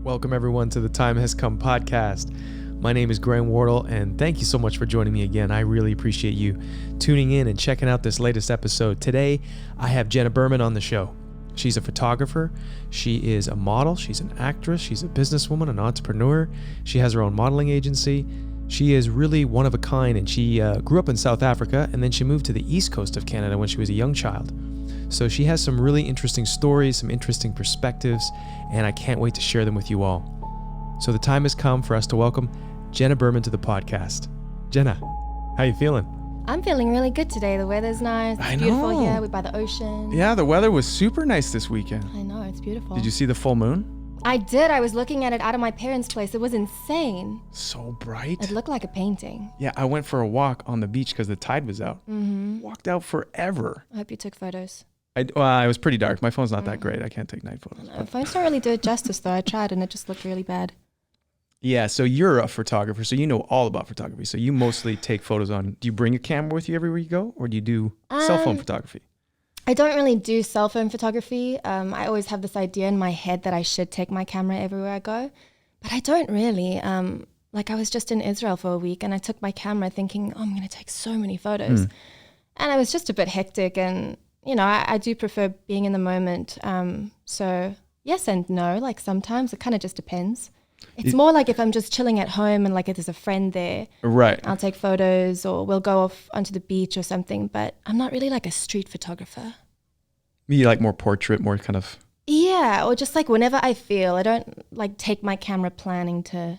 Welcome everyone to the Time Has Come podcast. My name is Graham Wardle, and thank you so much for joining me again. I really appreciate you tuning in and checking out this latest episode. Today, I have Jenna Berman on the show. She's a photographer. She is a model. She's an actress. She's a businesswoman, an entrepreneur. She has her own modeling agency. She is really one of a kind, and she grew up in South Africa, and then she moved to the East Coast of Canada when she was a young child. So she has some really interesting stories, some interesting perspectives, and I can't wait to share them with you all. So the time has come for us to welcome Jenna Berman to the podcast. Jenna, how you feeling? I'm feeling really good today. The weather's nice. It's beautiful here. We're by the ocean. Yeah, the weather was super nice this weekend. I know, it's beautiful. Did you see the full moon? I did. I was looking at it out of my parents' place. It was insane. So bright. It looked like a painting. Yeah, I went for a walk on the beach because the tide was out. Mm-hmm. Walked out forever. I hope you took photos. It was pretty dark. My phone's not that great. I can't take night photos. No, phones don't really do it justice, though. I tried, and it just looked really bad. Yeah, so you're a photographer, so you know all about photography. So you mostly take photos on. Do you bring a camera with you everywhere you go, or do you do cell phone photography? I don't really do cell phone photography. I always have this idea in my head that I should take my camera everywhere I go, but I don't really. Like I was just in Israel for a week, and I took my camera thinking, oh, I'm going to take so many photos. And it was just a bit hectic, and you know, I do prefer being in the moment. So yes and no, like sometimes it kind of just depends. It's more like if I'm just chilling at home and like if there's a friend there, right? I'll take photos, or we'll go off onto the beach or something, but I'm not really like a street photographer. You like more portrait, more kind of... Yeah, or just like whenever I feel. I don't like take my camera planning to,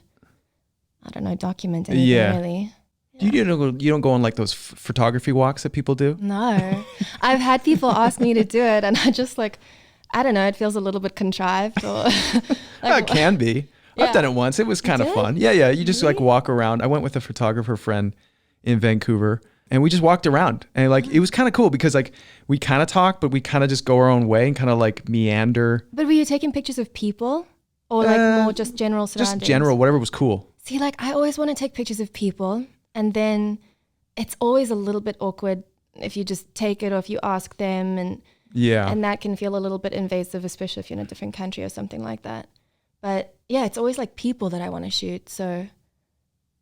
I don't know, document anything really. Yeah. You don't go on like those photography walks that people do? No. I've had people ask me to do it, and I just like, I don't know, it feels a little bit contrived. Or like, it can be. Yeah. I've done it once. It was kind of fun. Yeah. You just like walk around. I went with a photographer friend in Vancouver, and we just walked around, and like it was kind of cool because like we kind of talk, but we kind of just go our own way and kind of like meander. But were you taking pictures of people, or like more just general surroundings? Just general, whatever was cool. See, like I always want to take pictures of people, and then it's always a little bit awkward if you just take it or if you ask them, and that can feel a little bit invasive, especially if you're in a different country or something like that. But yeah, it's always like people that I want to shoot. So,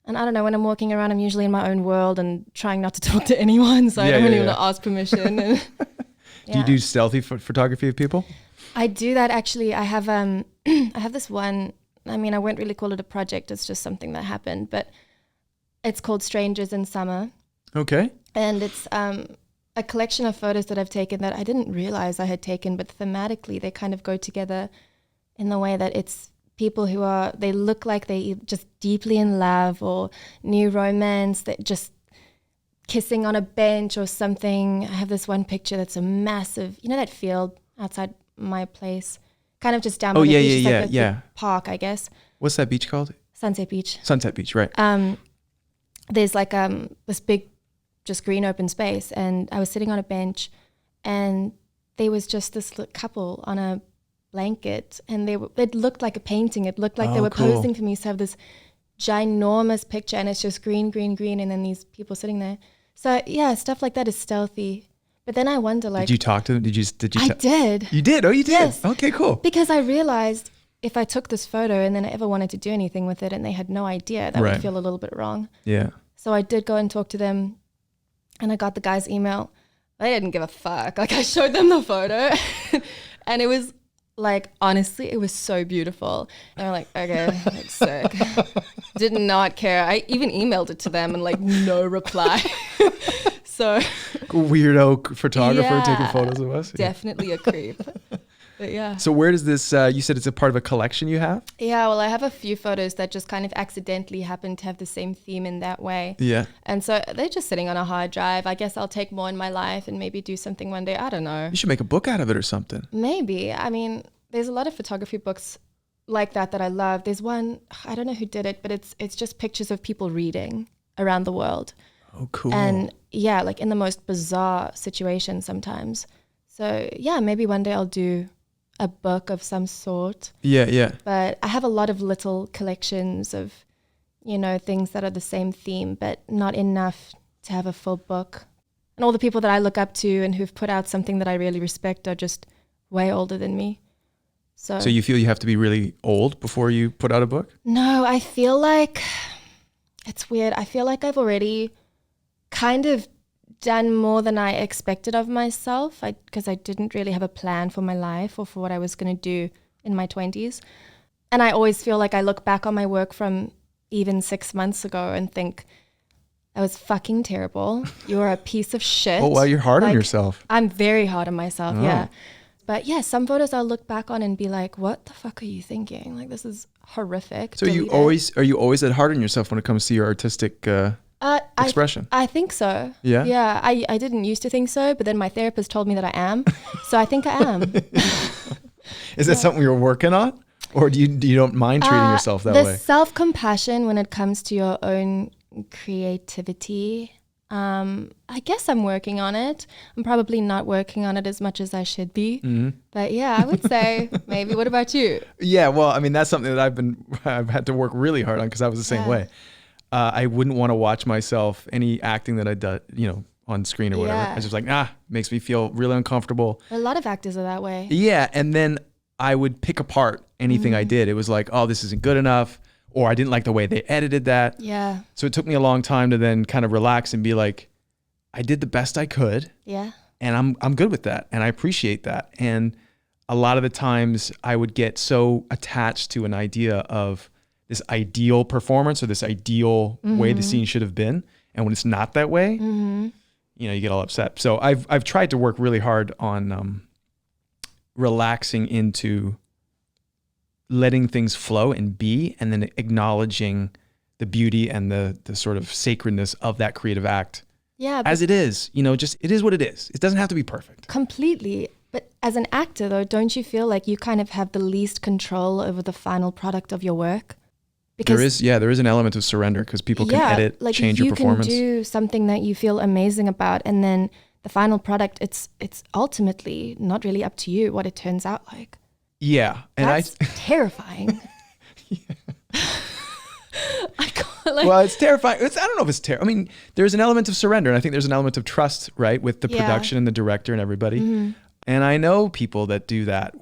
and I don't know, when I'm walking around, I'm usually in my own world and trying not to talk to anyone. So I don't really want to ask permission. And, Do you do stealthy photography of people? I do that actually. I have I have this one. I mean, I wouldn't really call it a project. It's just something that happened. But it's called Strangers in Summer. Okay. And it's a collection of photos that I've taken that I didn't realize I had taken, but thematically they kind of go together in the way that it's people who they look like they just deeply in love or new romance, that just kissing on a bench or something. I have this one picture that's a massive, you know, that field outside my place, kind of just down by the beach. The park, I guess. What's that beach called? Sunset Beach. Sunset Beach, right. There's like this big, just green open space, and I was sitting on a bench, and there was just this couple on a blanket, and it looked like a painting. It looked like they were posing for me. So I have this ginormous picture, and it's just green, and then these people sitting there. So yeah, stuff like that is stealthy. But then I wonder, like, did you talk to them? Did you? I did. You did? Oh, you did? Yes. Okay, cool. Because I realized if I took this photo and then I ever wanted to do anything with it and they had no idea, that would feel a little bit wrong. Yeah. So I did go and talk to them, and I got the guy's email. They didn't give a fuck. Like, I showed them the photo and it was like, honestly, it was so beautiful. And they're like, okay, like, sick. Did not care. I even emailed it to them and like no reply. So weirdo photographer taking photos of us. Definitely a creep. But yeah. So where does this, you said it's a part of a collection you have? Yeah, well, I have a few photos that just kind of accidentally happen to have the same theme in that way. Yeah. And so they're just sitting on a hard drive. I guess I'll take more in my life and maybe do something one day. I don't know. You should make a book out of it or something. Maybe. I mean, there's a lot of photography books like that I love. There's one, I don't know who did it, but it's just pictures of people reading around the world. Oh, cool. And yeah, like in the most bizarre situations sometimes. So yeah, maybe one day I'll do a book of some sort. Yeah. But I have a lot of little collections of, you know, things that are the same theme, but not enough to have a full book. And all the people that I look up to and who've put out something that I really respect are just way older than me. So you feel you have to be really old before you put out a book? No, I feel like it's weird. I feel like I've already kind of done more than I expected of myself because I didn't really have a plan for my life or for what I was going to do in my 20s. And I always feel like I look back on my work from even 6 months ago and think, that was fucking terrible. You're a piece of shit. Oh, well, you're hard on yourself. I'm very hard on myself, Oh. yeah. But yeah, some photos I'll look back on and be like, what the fuck are you thinking? Like, this is horrific. So are you always that hard on yourself when it comes to your artistic expression? I think so. Yeah? Yeah, I didn't used to think so, but then my therapist told me that I am. So I think I am. Is that something you're working on? Or do you don't mind treating yourself that way? The self-compassion when it comes to your own creativity, I guess I'm working on it. I'm probably not working on it as much as I should be. Mm-hmm. But yeah, I would say maybe. What about you? Yeah, well, I mean, that's something that I've had to work really hard on because I was the same way. I wouldn't want to watch myself, any acting that I did, on screen or whatever. I was just like, makes me feel really uncomfortable. A lot of actors are that way. Yeah, and then I would pick apart anything I did. It was like, oh, this isn't good enough, or I didn't like the way they edited that. Yeah. So it took me a long time to then kind of relax and be like, I did the best I could. Yeah. And I'm good with that, and I appreciate that. And a lot of the times I would get so attached to an idea of this ideal performance or this ideal way the scene should have been, and when it's not that way, you get all upset. So I've tried to work really hard on relaxing into letting things flow and be, and then acknowledging the beauty and the sort of sacredness of that creative act. Yeah. As it is, just it is what it is. It doesn't have to be perfect. Completely. But as an actor, though, don't you feel like you kind of have the least control over the final product of your work? Because there is an element of surrender because people can edit, change your performance. You can do something that you feel amazing about, and then the final product, it's ultimately not really up to you what it turns out like. Yeah. And that's terrifying. Well, it's terrifying. I don't know if it's terrifying. I mean, there's an element of surrender, and I think there's an element of trust, right, with the production and the director and everybody. Mm-hmm. And I know people that do that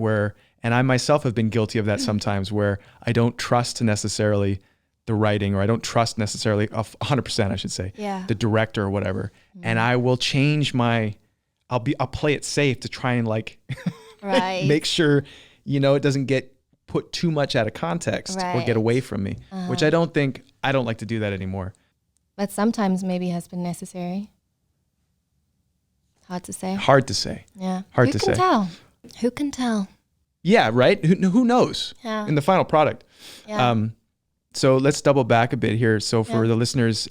and I myself have been guilty of that sometimes, where I don't trust necessarily the writing, or I don't trust necessarily 100%, I should say, the director or whatever. Mm-hmm. And I will change I'll play it safe to try and make sure, it doesn't get put too much out of context or get away from me, which I don't like to do that anymore. But sometimes maybe has been necessary. Hard to say. Yeah. Who can tell? Yeah, right? Who knows in the final product? Yeah. So let's double back a bit here. So for the listeners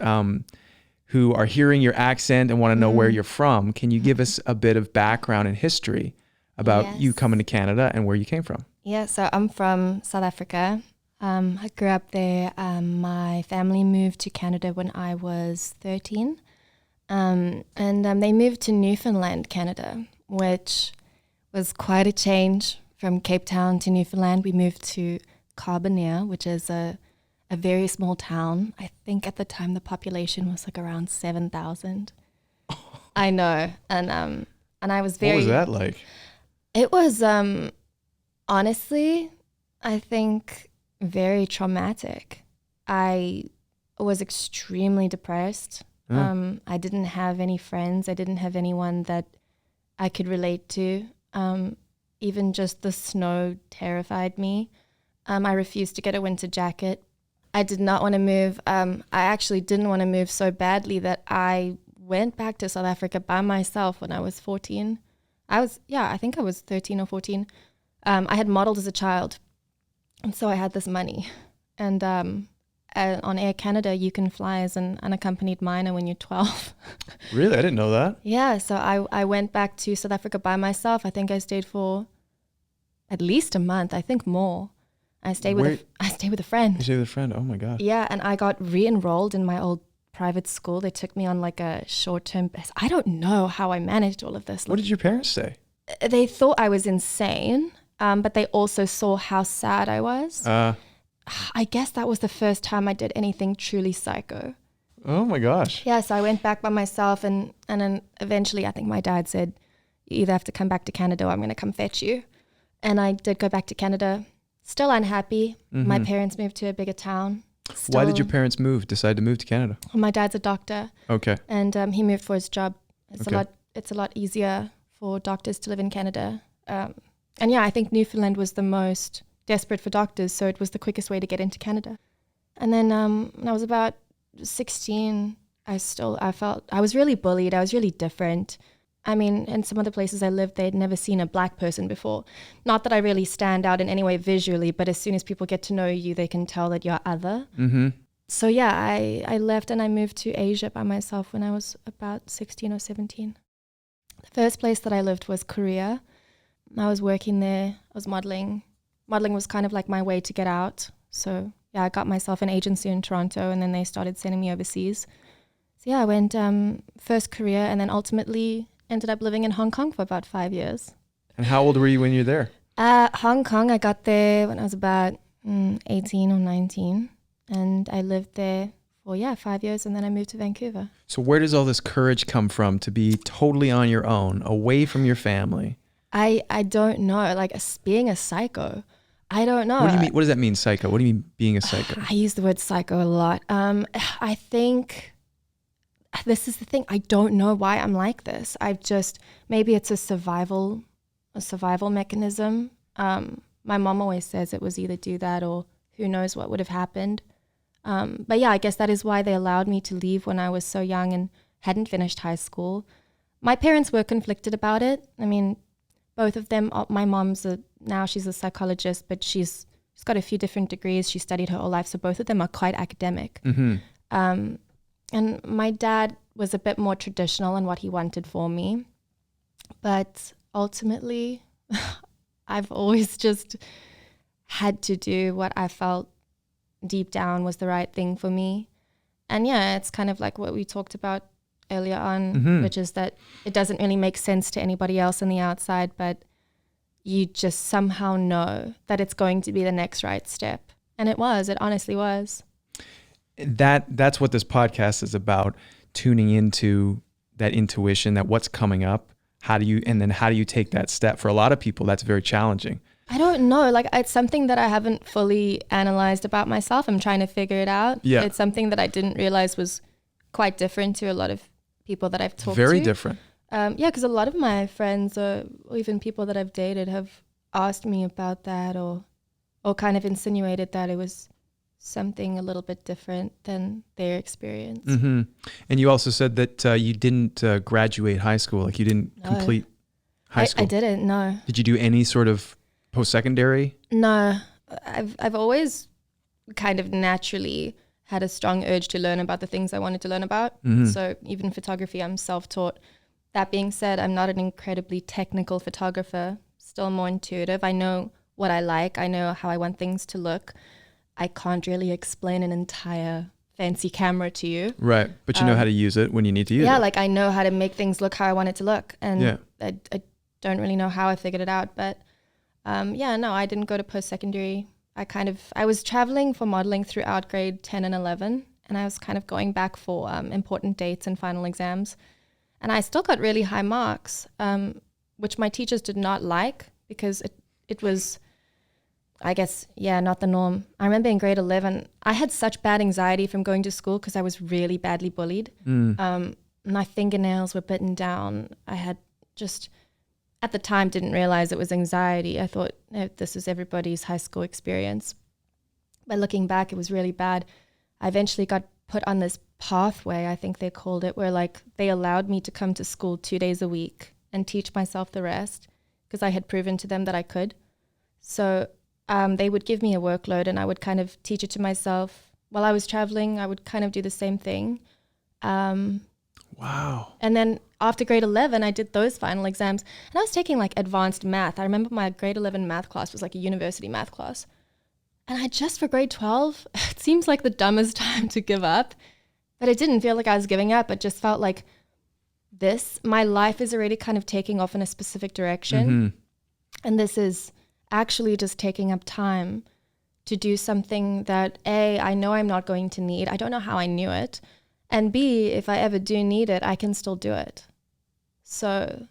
who are hearing your accent and want to know where you're from, can you give us a bit of background and history about you coming to Canada and where you came from? Yeah, so I'm from South Africa. I grew up there. My family moved to Canada when I was 13. And they moved to Newfoundland, Canada, which was quite a change. From Cape Town to Newfoundland, we moved to Carbonear, which is a very small town. I think at the time the population was around 7,000. I know, and I was very. What was that like? It was honestly, I think, very traumatic. I was extremely depressed. I didn't have any friends. I didn't have anyone that I could relate to. Even just the snow terrified me. I refused to get a winter jacket. I did not want to move. I actually didn't want to move so badly that I went back to South Africa by myself when I was 14. I think I was 13 or 14. I had modeled as a child. And so I had this money. And on Air Canada, you can fly as an unaccompanied minor when you're 12. Really? I didn't know that. Yeah, so I went back to South Africa by myself. I think I stayed for at least a month, I think more. I stayed with a friend. You stayed with a friend? Oh my gosh. Yeah, and I got re-enrolled in my old private school. They took me on like a short-term. I don't know how I managed all of this. What did your parents say? They thought I was insane, but they also saw how sad I was. I guess that was the first time I did anything truly psycho. Oh my gosh. Yeah, so I went back by myself, and then eventually I think my dad said, you either have to come back to Canada or I'm going to come fetch you. And I did go back to Canada. Still unhappy. My parents moved to a bigger town. Why did your parents decide to move to Canada? Well, my dad's a doctor. Okay. And he moved for his job. It's a lot easier for doctors to live in Canada. And yeah, I think Newfoundland was the most desperate for doctors, so it was the quickest way to get into Canada. And then when I was about 16, I felt I was really bullied. I was really different. I mean, in some of the places I lived, they'd never seen a black person before. Not that I really stand out in any way visually, but as soon as people get to know you, they can tell that you're other. So yeah, I left and I moved to Asia by myself when I was about 16 or 17. The first place that I lived was Korea. I was working there. I was modeling. Modeling was kind of like my way to get out. So yeah, I got myself an agency in Toronto, and then they started sending me overseas. So yeah, I went first Korea, and then ultimately ended up living in Hong Kong for about 5 years. And how old were you when you were there? Hong Kong, I got there when I was about 18 or 19. And I lived there for, 5 years, and then I moved to Vancouver. So where does all this courage come from to be totally on your own, away from your family? I don't know, like being a psycho. I don't know. What do you mean? What does that mean, psycho? What do you mean being a psycho? I use the word psycho a lot. I think this is the thing. I don't know why I'm like this. Maybe it's a survival mechanism. My mom always says it was either do that or who knows what would have happened. But yeah, I guess that is why they allowed me to leave when I was so young and hadn't finished high school. My parents were conflicted about it. I mean, both of them, my mom's she's a psychologist, but she's got a few different degrees. She studied her whole life. So both of them are quite academic. And my dad was a bit more traditional in what he wanted for me. But ultimately, I've always just had to do what I felt deep down was the right thing for me. And yeah, it's kind of like what we talked about earlier on, which is that it doesn't really make sense to anybody else on the outside, but you just somehow know that it's going to be the next right step. And it honestly was. That's what this podcast is about, tuning into that intuition, that what's coming up, how do you take that step? For a lot of people, that's very challenging. I don't know. Like, it's something that I haven't fully analyzed about myself. I'm trying to figure it out. Yeah. It's something that I didn't realize was quite different to a lot of people that I've talked to. Very different. Because a lot of my friends or even people that I've dated have asked me about that or kind of insinuated that it was something a little bit different than their experience. And you also said that you didn't graduate high school, like you didn't complete high school. I didn't, no. Did you do any sort of post-secondary? No, I've always kind of naturally had a strong urge to learn about the things I wanted to learn about. So even photography, I'm self-taught. That being said, I'm not an incredibly technical photographer, still more intuitive. I know what I like. I know how I want things to look. I can't really explain an entire fancy camera to you. Right, but you know how to use it when you need to use it. Yeah, like I know how to make things look how I want it to look. And I don't really know how I figured it out. But no, I didn't go to post-secondary. I was traveling for modeling throughout grade 10 and 11, and I was kind of going back for important dates and final exams. And I still got really high marks, which my teachers did not like because it was, I guess, not the norm. I remember in grade 11, I had such bad anxiety from going to school because I was really badly bullied. My fingernails were bitten down. I had just, at the time, didn't realize it was anxiety. I thought this is everybody's high school experience. But looking back, it was really bad. I eventually got put on this pathway, I think they called it, where like they allowed me to come to school 2 days a week and teach myself the rest because I had proven to them that I could. So they would give me a workload and I would kind of teach it to myself. While I was traveling, I would kind of do the same thing. Wow. And then after grade 11, I did those final exams and I was taking like advanced math. I remember my grade 11 math class was like a university math class. And for grade 12, it seems like the dumbest time to give up. But it didn't feel like I was giving up. It just felt like my life is already kind of taking off in a specific direction. And this is actually just taking up time to do something that A, I know I'm not going to need. I don't know how I knew it. And B, if I ever do need it, I can still do it. So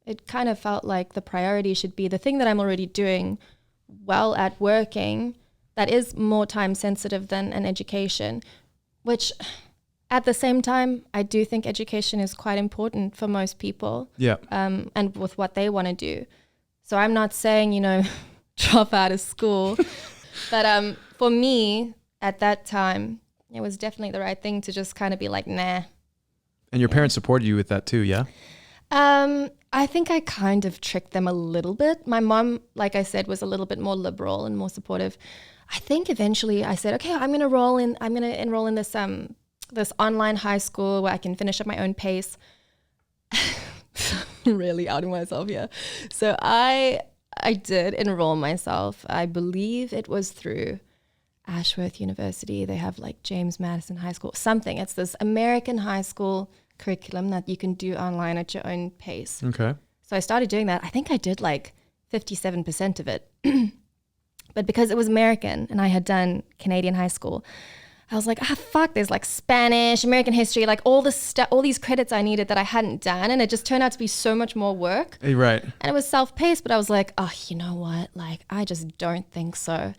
It kind of felt like the priority should be the thing that I'm already doing well at working that is more time sensitive than an education, which at the same time, I do think education is quite important for most people. Yeah. And with what they want to do. So I'm not saying, drop out of school. But for me, at that time, it was definitely the right thing to just kind of be like, nah. And your parents supported you with that too, yeah? I think I kind of tricked them a little bit. My mom, like I said, was a little bit more liberal and more supportive. I think eventually I said, okay, I'm going to enroll in this this online high school where I can finish at my own pace. Really outing myself here. So I did enroll myself. I believe it was through Ashworth University. They have like James Madison High School, something. It's this American high school curriculum that you can do online at your own pace. Okay. So I started doing that. I think I did like 57% of it. But because it was American and I had done Canadian high school, I was like, fuck, there's like Spanish, American history, like all these credits I needed that I hadn't done. And it just turned out to be so much more work. Right. And it was self-paced, but I was like, oh, you know what? Like, I just don't think so.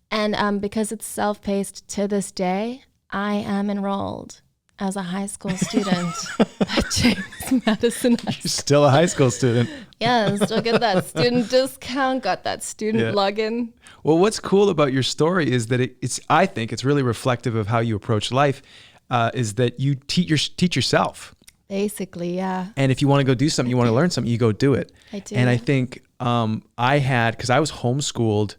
And because it's self-paced to this day, I am enrolled as a high school student at James Madison High School. You're still a high school student. Yeah, still get that student discount, got that student login. Well, what's cool about your story is that I think it's really reflective of how you approach life, is that you teach yourself. Basically, yeah. And if you want to go do something, you want to learn something, you go do it. I do. And I think because I was homeschooled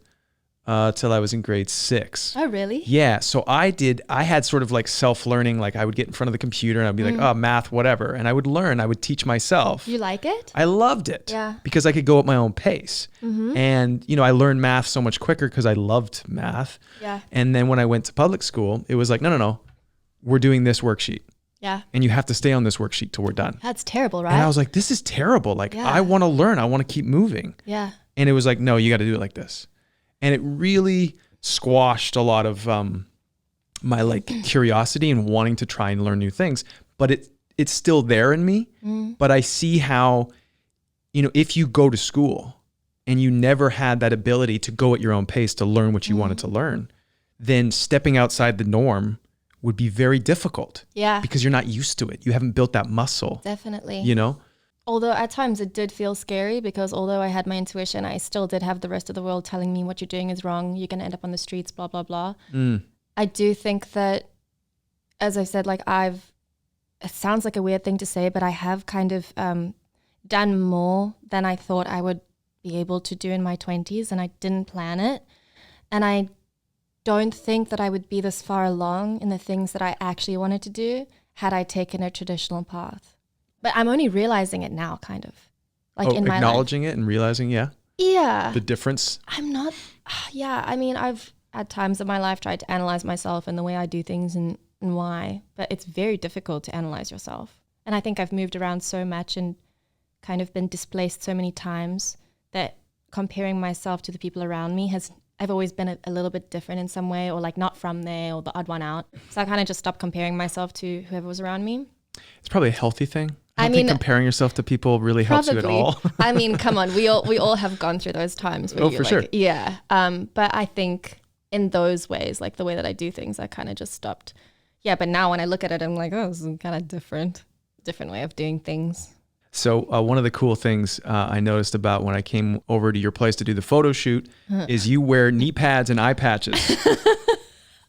till I was in grade 6. Oh, really? Yeah. So I had sort of like self-learning, like I would get in front of the computer and I'd be like, oh, math, whatever. And I would learn, I would teach myself. You like it? I loved it. Yeah. Because I could go at my own pace. Mm-hmm. And, I learned math so much quicker because I loved math. Yeah. And then when I went to public school, it was like, no, we're doing this worksheet. Yeah. And you have to stay on this worksheet till we're done. That's terrible, right? And I was like, this is terrible. Like, Yeah. I want to learn. I want to keep moving. Yeah. And it was like, no, you got to do it like this. And it really squashed a lot of my like curiosity and wanting to try and learn new things. But it's still there in me. But I see how, if you go to school and you never had that ability to go at your own pace to learn what you wanted to learn, then stepping outside the norm would be very difficult. Yeah. Because you're not used to it. You haven't built that muscle. Definitely. Although at times it did feel scary because although I had my intuition, I still did have the rest of the world telling me what you're doing is wrong. You're going to end up on the streets, blah, blah, blah. I do think that, as I said, like it sounds like a weird thing to say, but I have kind of done more than I thought I would be able to do in my 20s, and I didn't plan it. And I don't think that I would be this far along in the things that I actually wanted to do had I taken a traditional path. But I'm only realizing it now, kind of. Like in my life. Acknowledging it and realizing, yeah. The difference. I'm not, I mean, I've at times in my life tried to analyze myself and the way I do things and why, but it's very difficult to analyze yourself. And I think I've moved around so much and kind of been displaced so many times that comparing myself to the people around me I've always been a little bit different in some way, or like not from there or the odd one out. So I kind of just stopped comparing myself to whoever was around me. It's probably a healthy thing. I don't think comparing yourself to people really helps you at all. I mean, come on, we all have gone through those times. Where for sure. Yeah. But I think in those ways, like the way that I do things, I kind of just stopped. Yeah. But now when I look at it, I'm like, oh, this is kind of different way of doing things. So one of the cool things I noticed about when I came over to your place to do the photo shoot is you wear knee pads and eye patches.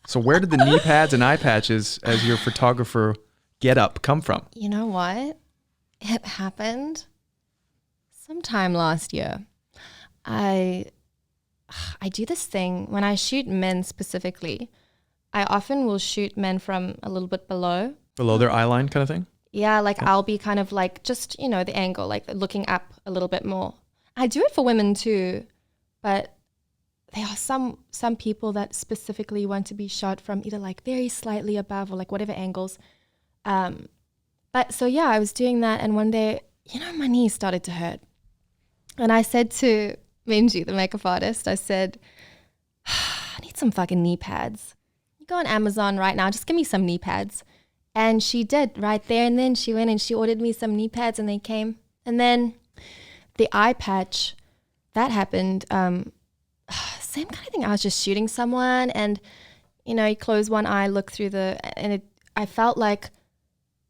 So where did the knee pads and eye patches as your photographer get up come from? You know what? It happened sometime last year. I do this thing when I shoot men specifically. I often will shoot men from a little bit below their eye line kind of thing. Yeah, like I'll be kind of like just, the angle, like looking up a little bit more. I do it for women too, but there are some people that specifically want to be shot from either like very slightly above or like whatever angles. But so yeah, I was doing that, and one day, my knees started to hurt. And I said to Minji, the makeup artist, I said, I need some fucking knee pads. You go on Amazon right now, just give me some knee pads. And she did right there and then. She went and she ordered me some knee pads and they came. And then the eye patch, that happened. Same kind of thing. I was just shooting someone, and you close one eye, look through I felt like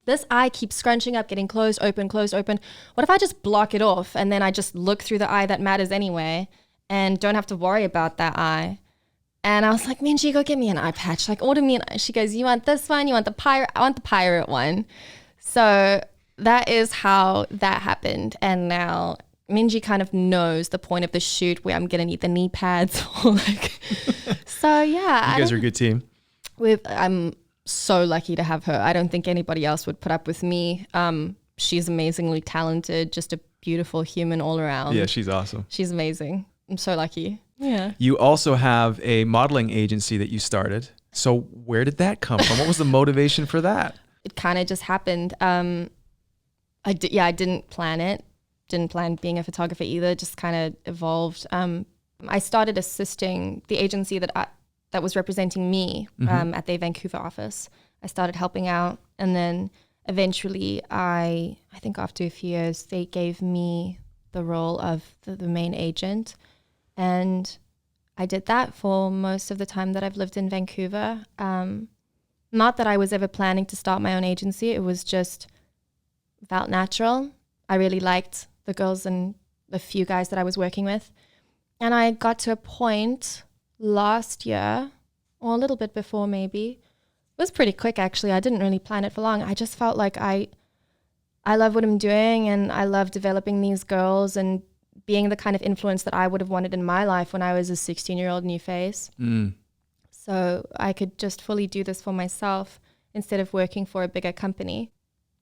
this eye keeps scrunching up, getting closed, open, closed, open. What if I just block it off and then I just look through the eye that matters anyway and don't have to worry about that eye? And I was like, Minji, go get me an eye patch. Like, order me an eye. She goes, you want this one? You want the pirate? I want the pirate one. So that is how that happened. And now Minji kind of knows the point of the shoot where I'm going to need the knee pads. So yeah. You guys are a good team. I'm so lucky to have her. I don't think anybody else would put up with me. She's amazingly talented, just a beautiful human all around. Yeah, she's awesome. She's amazing. I'm so lucky. Yeah. You also have a modeling agency that you started. So where did that come from? What was the motivation for that? It kind of just happened. I didn't plan it. Didn't plan being a photographer either. Just kind of evolved. I started assisting the agency that was representing me at their Vancouver office. I started helping out, and then eventually I think after a few years, they gave me the role of the main agent, and I did that for most of the time that I've lived in Vancouver. Not that I was ever planning to start my own agency. It was just felt natural. I really liked the girls and the few guys that I was working with. And I got to a point last year, or a little bit before maybe. It was pretty quick actually. I didn't really plan it for long. I just felt like I love what I'm doing, and I love developing these girls and being the kind of influence that I would have wanted in my life when I was a 16-year-old new face. So I could just fully do this for myself instead of working for a bigger company.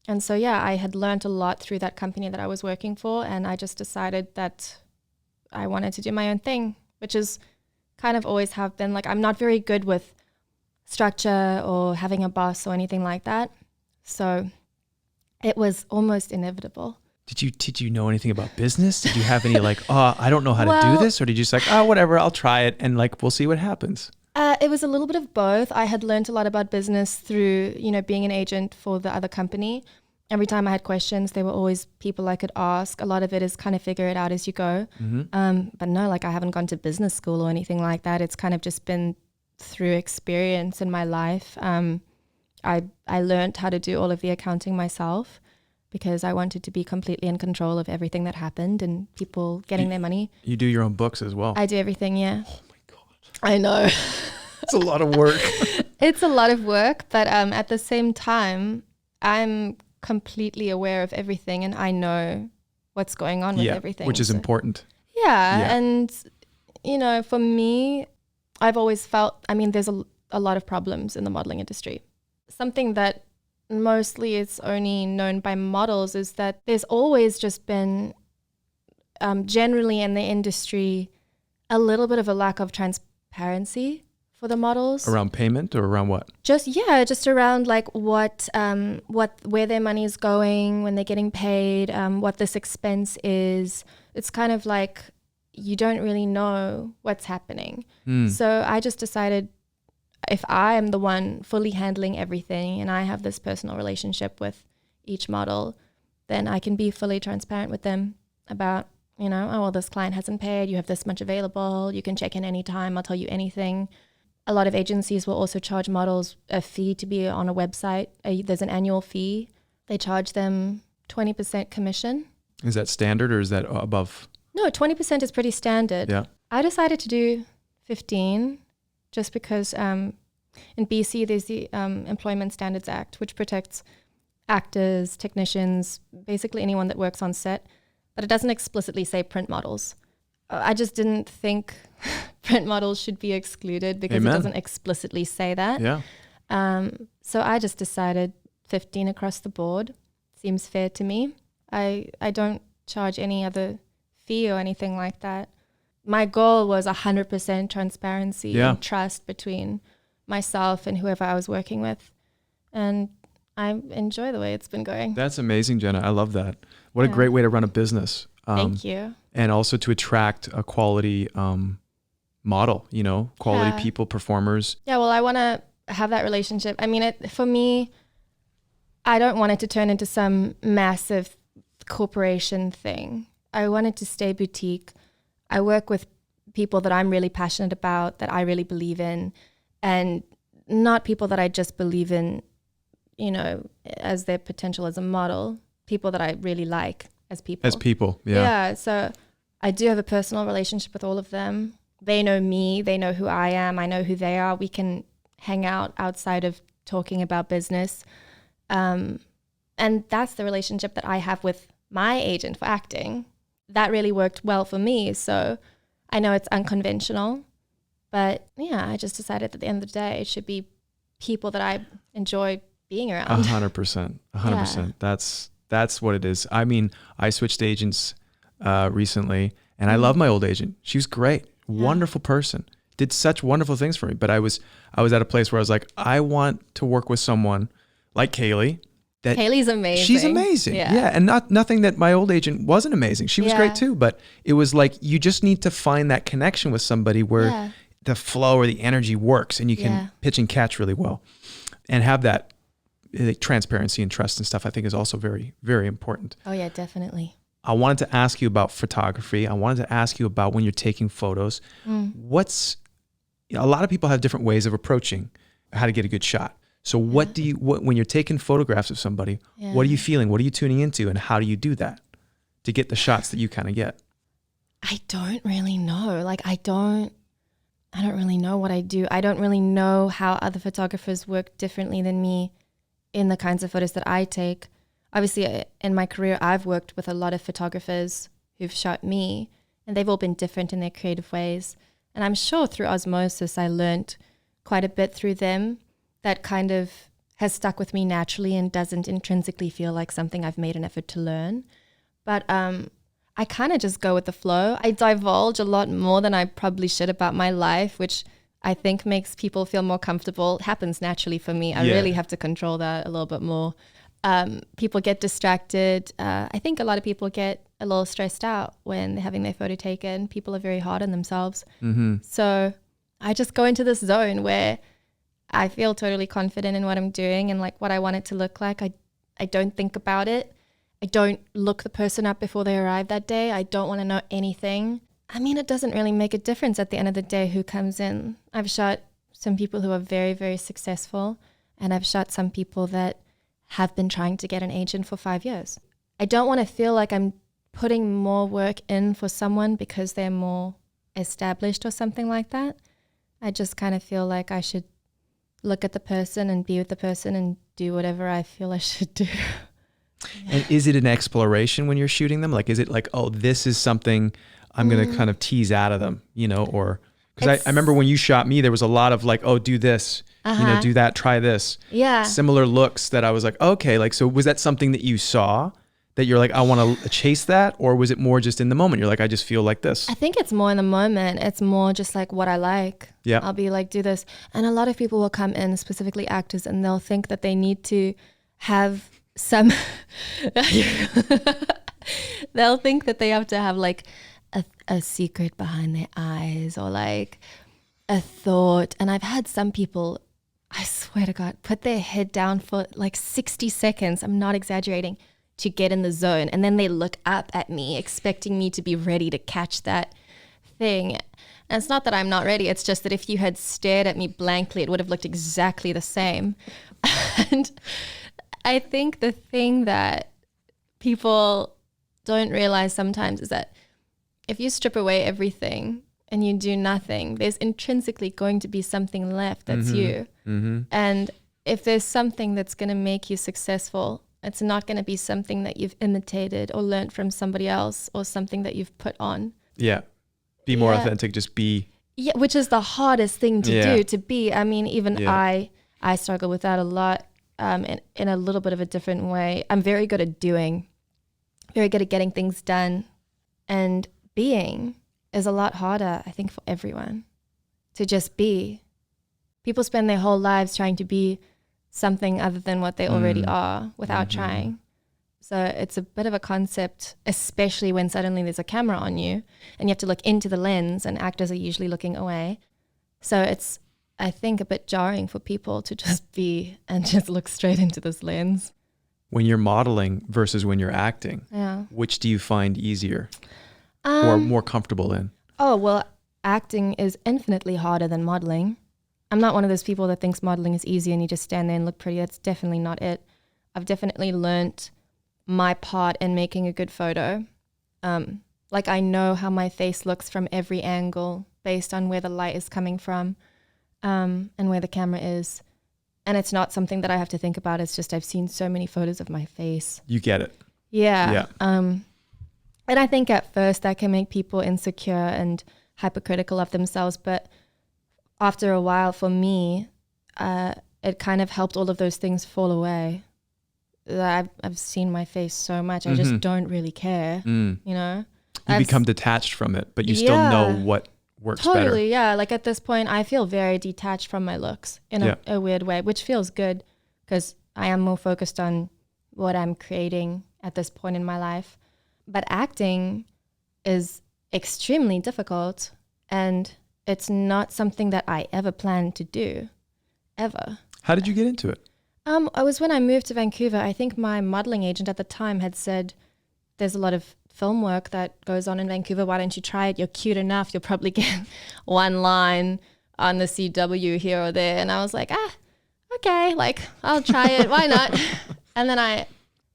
And so yeah, I had learned a lot through that company that I was working for, and I just decided that I wanted to do my own thing, which is kind of always have been. Like, I'm not very good with structure or having a boss or anything like that. So it was almost inevitable. Did you know anything about business? Did you have any I don't know how to do this? Or did you just whatever, I'll try it and we'll see what happens? It was a little bit of both. I had learned a lot about business through, being an agent for the other company. Every time I had questions, there were always people I could ask. A lot of it is kind of figure it out as you go. But no, I haven't gone to business school or anything like that. It's kind of just been through experience in my life. I learned how to do all of the accounting myself because I wanted to be completely in control of everything that happened and people getting their money. You do your own books as well. I do everything, yeah. Oh my God. I know. It's a lot of work. It's a lot of work, but at the same time, I'm completely aware of everything and I know what's going on with everything. Which is important. Yeah. And, for me, I've always felt, there's a lot of problems in the modeling industry. Something that mostly is only known by models is that there's always just been, generally in the industry, a little bit of a lack of transparency for the models. Around payment or around what? Just around where their money is going, when they're getting paid, what this expense is. It's kind of like you don't really know what's happening. So I just decided if I am the one fully handling everything and I have this personal relationship with each model, then I can be fully transparent with them about, this client hasn't paid, you have this much available, you can check in anytime, I'll tell you anything. A lot of agencies will also charge models a fee to be on a website. There's an annual fee. They charge them 20% commission. Is that standard or is that above? No, 20% is pretty standard. Yeah. I decided to do 15 just because in BC there's the Employment Standards Act, which protects actors, technicians, basically anyone that works on set, but it doesn't explicitly say print models. I just didn't think print models should be excluded because It doesn't explicitly say that. Yeah. So I just decided 15 across the board seems fair to me. I don't charge any other fee or anything like that. My goal was 100% transparency and trust between myself and whoever I was working with. And I enjoy the way it's been going. That's amazing, Jenna. I love that. What a great way to run a business. Thank you. And also to attract a quality model, quality people, performers. Yeah, well, I want to have that relationship. For me, I don't want it to turn into some massive corporation thing. I wanted to stay boutique. I work with people that I'm really passionate about, that I really believe in, and not people that I just believe in, you know, as their potential as a model, people that I really like as people. As people, yeah. Yeah, so I do have a personal relationship with all of them. They know me, they know who I am, I know who they are. We can hang out outside of talking about business. And that's the relationship that I have with my agent for acting. That really worked well for me. So I know it's unconventional, but yeah, I just decided at the end of the day, it should be people that I enjoy being around. 100%. 100%. That's what it is. I mean, I switched agents recently, and I love my old agent. She was great, wonderful person, did such wonderful things for me. But I was at a place where I was like, I want to work with someone like Kaylee. Kaylee's amazing. She's amazing. Yeah. And nothing that my old agent wasn't amazing. She was great too. But it was like, you just need to find that connection with somebody where the flow or the energy works and you can pitch and catch really well, and have that transparency and trust and stuff, I think is also very, very important. Oh yeah, definitely. I wanted to ask you about photography. I wanted to ask you about when you're taking photos. A lot of people have different ways of approaching how to get a good shot. So what when you're taking photographs of somebody, what are you feeling? What are you tuning into? And how do you do that to get the shots that you kind of get? I don't really know. Like, I don't really know what I do. I don't really know how other photographers work differently than me in the kinds of photos that I take. Obviously, in my career, I've worked with a lot of photographers who've shot me, and they've all been different in their creative ways. And I'm sure through osmosis, I learned quite a bit through them that kind of has stuck with me naturally and doesn't intrinsically feel like something I've made an effort to learn. But I kind of just go with the flow. I divulge a lot more than I probably should about my life, which I think makes people feel more comfortable. It happens naturally for me. I really have to control that a little bit more. People get distracted. I think a lot of people get a little stressed out when they're having their photo taken. People are very hard on themselves. So I just go into this zone where I feel totally confident in what I'm doing and like what I want it to look like. I don't think about it. I don't look the person up before they arrive that day. I don't want to know anything. I mean, it doesn't really make a difference at the end of the day who comes in. I've shot some people who are very, very successful, and I've shot some people that have been trying to get an agent for 5 years. I don't want to feel like I'm putting more work in for someone because they're more established or something like that. I just kind of feel like I should look at the person and be with the person and do whatever I feel I should do. And is it an exploration when you're shooting them? Like, is it like, oh, this is something I'm going to kind of tease out of them, you know, or because I remember when you shot me, there was a lot of like, oh, do this, you know, do that, try this. Yeah. Similar looks that I was like, okay, like, so was that something that you saw that you're like, I want to chase that? Or was it more just in the moment? You're like, I just feel like this. I think it's more in the moment. It's more just like what I like. Yeah. I'll be like, do this. And a lot of people will come in, specifically actors, and they'll think that they need to have some, they'll think that they have to have like a secret behind their eyes or like a thought. And I've had some people, I swear to God, put their head down for like 60 seconds. I'm not exaggerating, to get in the zone. And then they look up at me expecting me to be ready to catch that thing. And it's not that I'm not ready. It's just that if you had stared at me blankly, it would have looked exactly the same. And I think the thing that people don't realize sometimes is that if you strip away everything and you do nothing, there's intrinsically going to be something left that's you. And if there's something that's going to make you successful, it's not going to be something that you've imitated or learned from somebody else or something that you've put on. Yeah. Be more authentic, just be. Yeah, which is the hardest thing to do, to be. I mean, even I struggle with that a lot in a little bit of a different way. I'm very good at doing, very good at getting things done. And being is a lot harder, I think, for everyone to just be. People spend their whole lives trying to be something other than what they already are without trying. So it's a bit of a concept, especially when suddenly there's a camera on you and you have to look into the lens, and actors are usually looking away. So it's, I think, a bit jarring for people to just be and just look straight into this lens. when you're modeling versus when you're acting, which do you find easier or more comfortable in? Oh, well, acting is infinitely harder than modeling. I'm not one of those people that thinks modeling is easy and you just stand there and look pretty. That's definitely not it. I've definitely learnt my part in making a good photo. Like I know how my face looks from every angle based on where the light is coming from, and where the camera is. And it's not something that I have to think about. It's just I've seen so many photos of my face. You get it. Yeah. And I think at first that can make people insecure and hypercritical of themselves. But after a while, for me, it kind of helped all of those things fall away. I've seen my face so much. I just don't really care, you know? You become detached from it, but you still know what works better. Totally, yeah. Like at this point, I feel very detached from my looks in a weird way, which feels good because I am more focused on what I'm creating at this point in my life. But acting is extremely difficult, and it's not something that I ever planned to do, ever. How did you get into it? It was when I moved to Vancouver. I think my modeling agent at the time had said, there's a lot of film work that goes on in Vancouver. Why don't you try it? You're cute enough. You'll probably get one line on the CW here or there. And I was like, okay, like I'll try it. Why not? And then I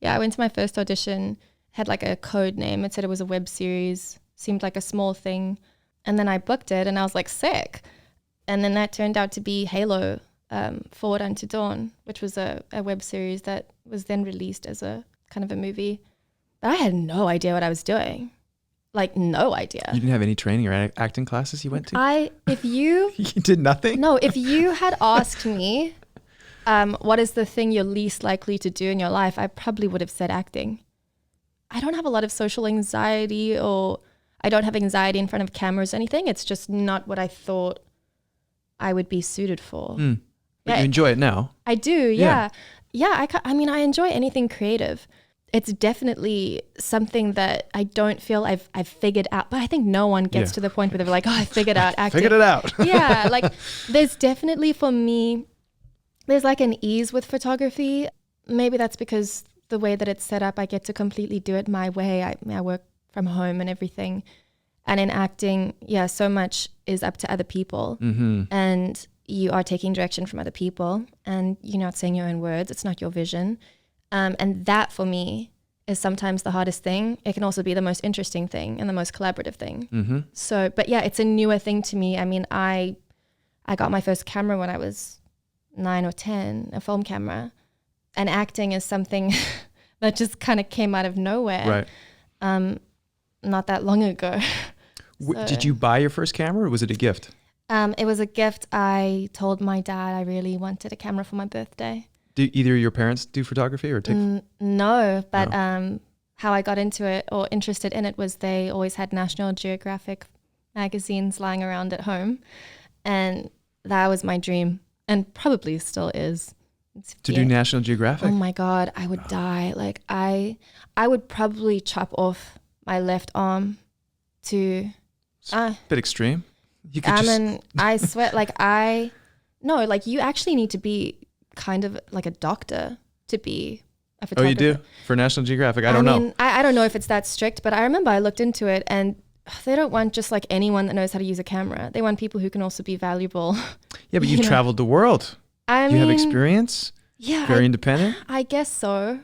went to my first audition, had like a code name. It said it was a web series, seemed like a small thing. And then I booked it and I was like, sick. And then that turned out to be Halo, Forward Unto Dawn, which was a web series that was then released as a kind of a movie. But I had no idea what I was doing. Like, no idea. You didn't have any training or acting classes you went to? You did nothing? No, if you had asked me, what is the thing you're least likely to do in your life, I probably would have said acting. I don't have a lot of social anxiety, or I don't have anxiety in front of cameras or anything. It's just not what I thought I would be suited for. But you enjoy it now? I do, yeah. I mean, I enjoy anything creative. It's definitely something that I don't feel I've figured out. But I think no one gets to the point where they're like, I figured out acting. Figured it out. Yeah, like there's definitely, for me, there's like an ease with photography. Maybe that's because the way that it's set up, I get to completely do it my way. I work from home and everything. And in acting, so much is up to other people. And you are taking direction from other people, and you're not saying your own words. It's not your vision. And that for me is sometimes the hardest thing. It can also be the most interesting thing and the most collaborative thing. So, but it's a newer thing to me. I mean, I got my first camera when I was 9 or 10, a film camera, and acting is something that just kind of came out of nowhere. Right. Not that long ago. Did you buy your first camera, or was it a gift? It was a gift. I told my dad I really wanted a camera for my birthday. Do either of your parents do photography or take? No, but how I got into it or interested in it was they always had National Geographic magazines lying around at home, and that was my dream, and probably still is. To do National Geographic? Oh my God, I would die. Like I would probably chop off my left arm to. It's a bit extreme. You could I swear, like you actually need to be kind of like a doctor to be a photographer. Oh, you do? For National Geographic? I don't know. I don't know if it's that strict, but I remember I looked into it, and they don't want just like anyone that knows how to use a camera. They want people who can also be valuable. Yeah, but you've traveled the world. You have experience? Yeah. Very independent? I guess so.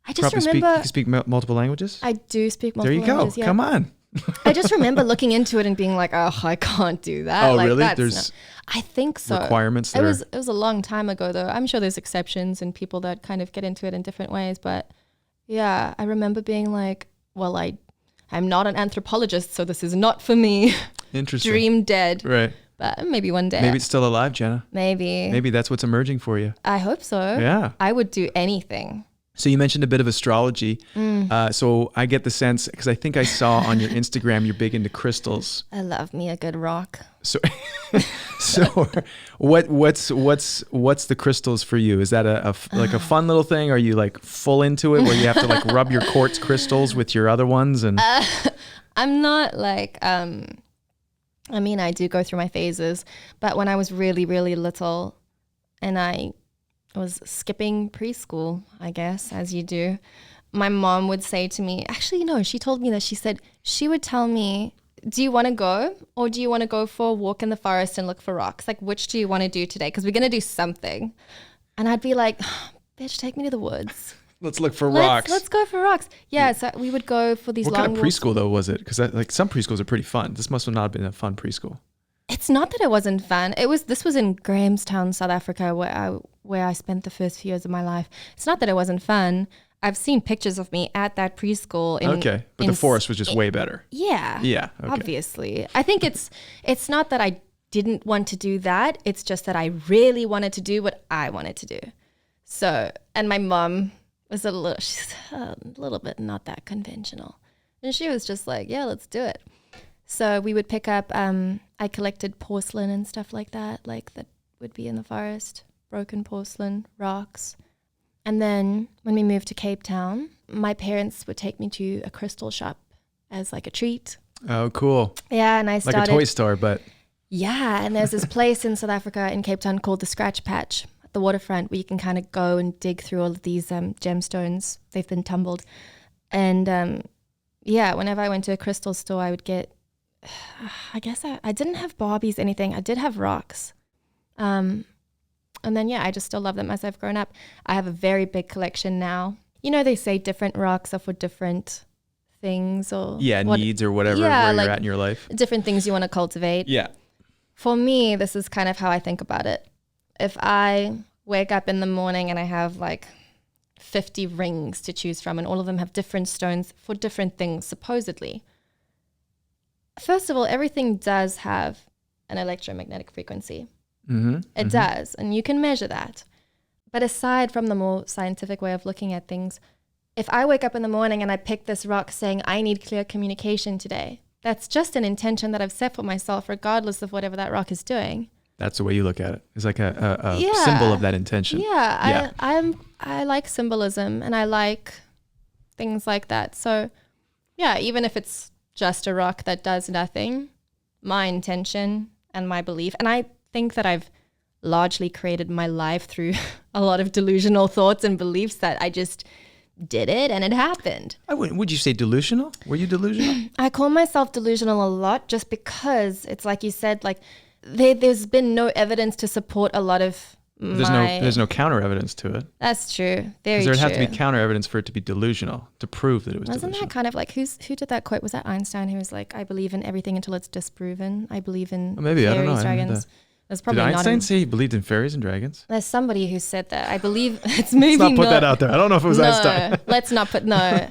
I just Probably remember. You can speak multiple languages? I do speak multiple languages. There you go. Yeah. Come on. I just remember looking into it and being like, oh, I can't do that. Oh, like, really? There's I think so. Requirements there. It was a long time ago, though. I'm sure there's exceptions and people that kind of get into it in different ways. But yeah, I remember being like, well, I'm not an anthropologist, so this is not for me. Interesting. Dream dead. Right. But maybe one day. Maybe it's still alive, Jenna. Maybe that's what's emerging for you. I hope so. Yeah. I would do anything. So you mentioned a bit of astrology. So I get the sense, because I think I saw on your Instagram you're big into crystals. I love me a good rock. So what's the crystals for you? Is that a fun little thing? Are you like full into it where you have to like rub your quartz crystals with your other ones? And I'm not like I mean, I do go through my phases, but when I was really, really little and I was skipping preschool, I guess, as you do, my mom would say to me, actually, no, she told me that she would tell me, do you want to go or do you want to go for a walk in the forest and look for rocks? Like, which do you want to do today? Because we're going to do something. And I'd be like, bitch, take me to the woods. Let's look for rocks. Let's go for rocks. Yeah, so we would go for these What long kind of preschool though was it? Because like some preschools are pretty fun. This must have not been a fun preschool. It's not that it wasn't fun. This was in Grahamstown, South Africa, where I spent the first few years of my life. It's not that it wasn't fun. I've seen pictures of me at that preschool. But the forest was just way better. Yeah. Yeah. Okay. Obviously. I think it's not that I didn't want to do that. It's just that I really wanted to do what I wanted to do. So, and my mom was she's a little bit not that conventional. And she was just like, yeah, let's do it. So we would pick up, I collected porcelain and stuff like that would be in the forest, broken porcelain, rocks. And then when we moved to Cape Town, my parents would take me to a crystal shop as like a treat. Oh, cool. Yeah, and I started. Like a toy store, but. Yeah, and there's this place in South Africa in Cape Town called the Scratch Patch, the waterfront, where you can kind of go and dig through all of these gemstones. They've been tumbled. And whenever I went to a crystal store, I would get, I guess I didn't have Barbies, anything. I did have rocks. And then, I just still love them as I've grown up. I have a very big collection now. You know, they say different rocks are for different things or needs or whatever, where you're at in your life. Different things you want to cultivate. Yeah. For me, this is kind of how I think about it. If I wake up in the morning and I have like 50 rings to choose from and all of them have different stones for different things, supposedly. First of all, everything does have an electromagnetic frequency. Mm-hmm. It does, and you can measure that. But aside from the more scientific way of looking at things, if I wake up in the morning and I pick this rock saying, I need clear communication today, that's just an intention that I've set for myself, regardless of whatever that rock is doing. That's the way you look at it. It's like a symbol of that intention. Yeah. I like symbolism and I like things like that. So even if it's just a rock that does nothing, my intention and my belief, and I think that I've largely created my life through a lot of delusional thoughts and beliefs that I just did it and it happened. Would you say delusional? Were you delusional? I call myself delusional a lot just because it's like you said, like there's been no evidence to support a lot of there's no counter evidence to it. That's true. Very true. Because there'd have to be counter evidence for it to be delusional, to prove that it was delusional. Wasn't that kind of like, who did that quote? Was that Einstein who was like, I believe in everything until it's disproven. I believe in maybe, fairies, I don't know. dragons. Did Einstein say he believed in fairies and dragons? There's somebody who said that. I believe it's maybe Let's not put that out there. I don't know if it was Einstein. Let's not put,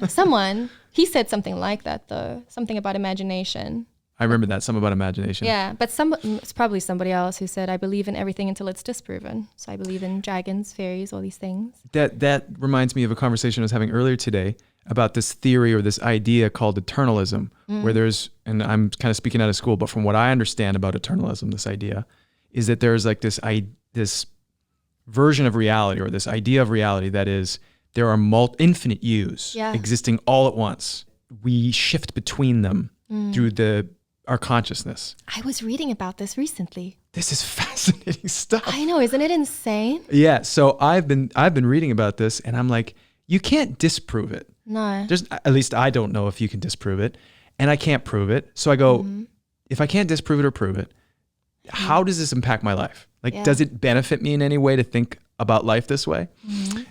someone, he said something like that though. Something about imagination. I remember that, something about imagination. Yeah, but it's probably somebody else who said, I believe in everything until it's disproven. So I believe in dragons, fairies, all these things. That reminds me of a conversation I was having earlier today about this theory or this idea called eternalism, where there's, and I'm kind of speaking out of school, but from what I understand about eternalism, this idea is that there's like this version of reality or this idea of reality that is there are infinite yous existing all at once. We shift between them through our consciousness. I was reading about this recently. This is fascinating stuff. I know, isn't it insane? Yeah, so I've been reading about this and I'm like, you can't disprove it. No. At least I don't know if you can disprove it, and I can't prove it. So I go, if I can't disprove it or prove it, how does this impact my life? Like, does it benefit me in any way to think about life this way?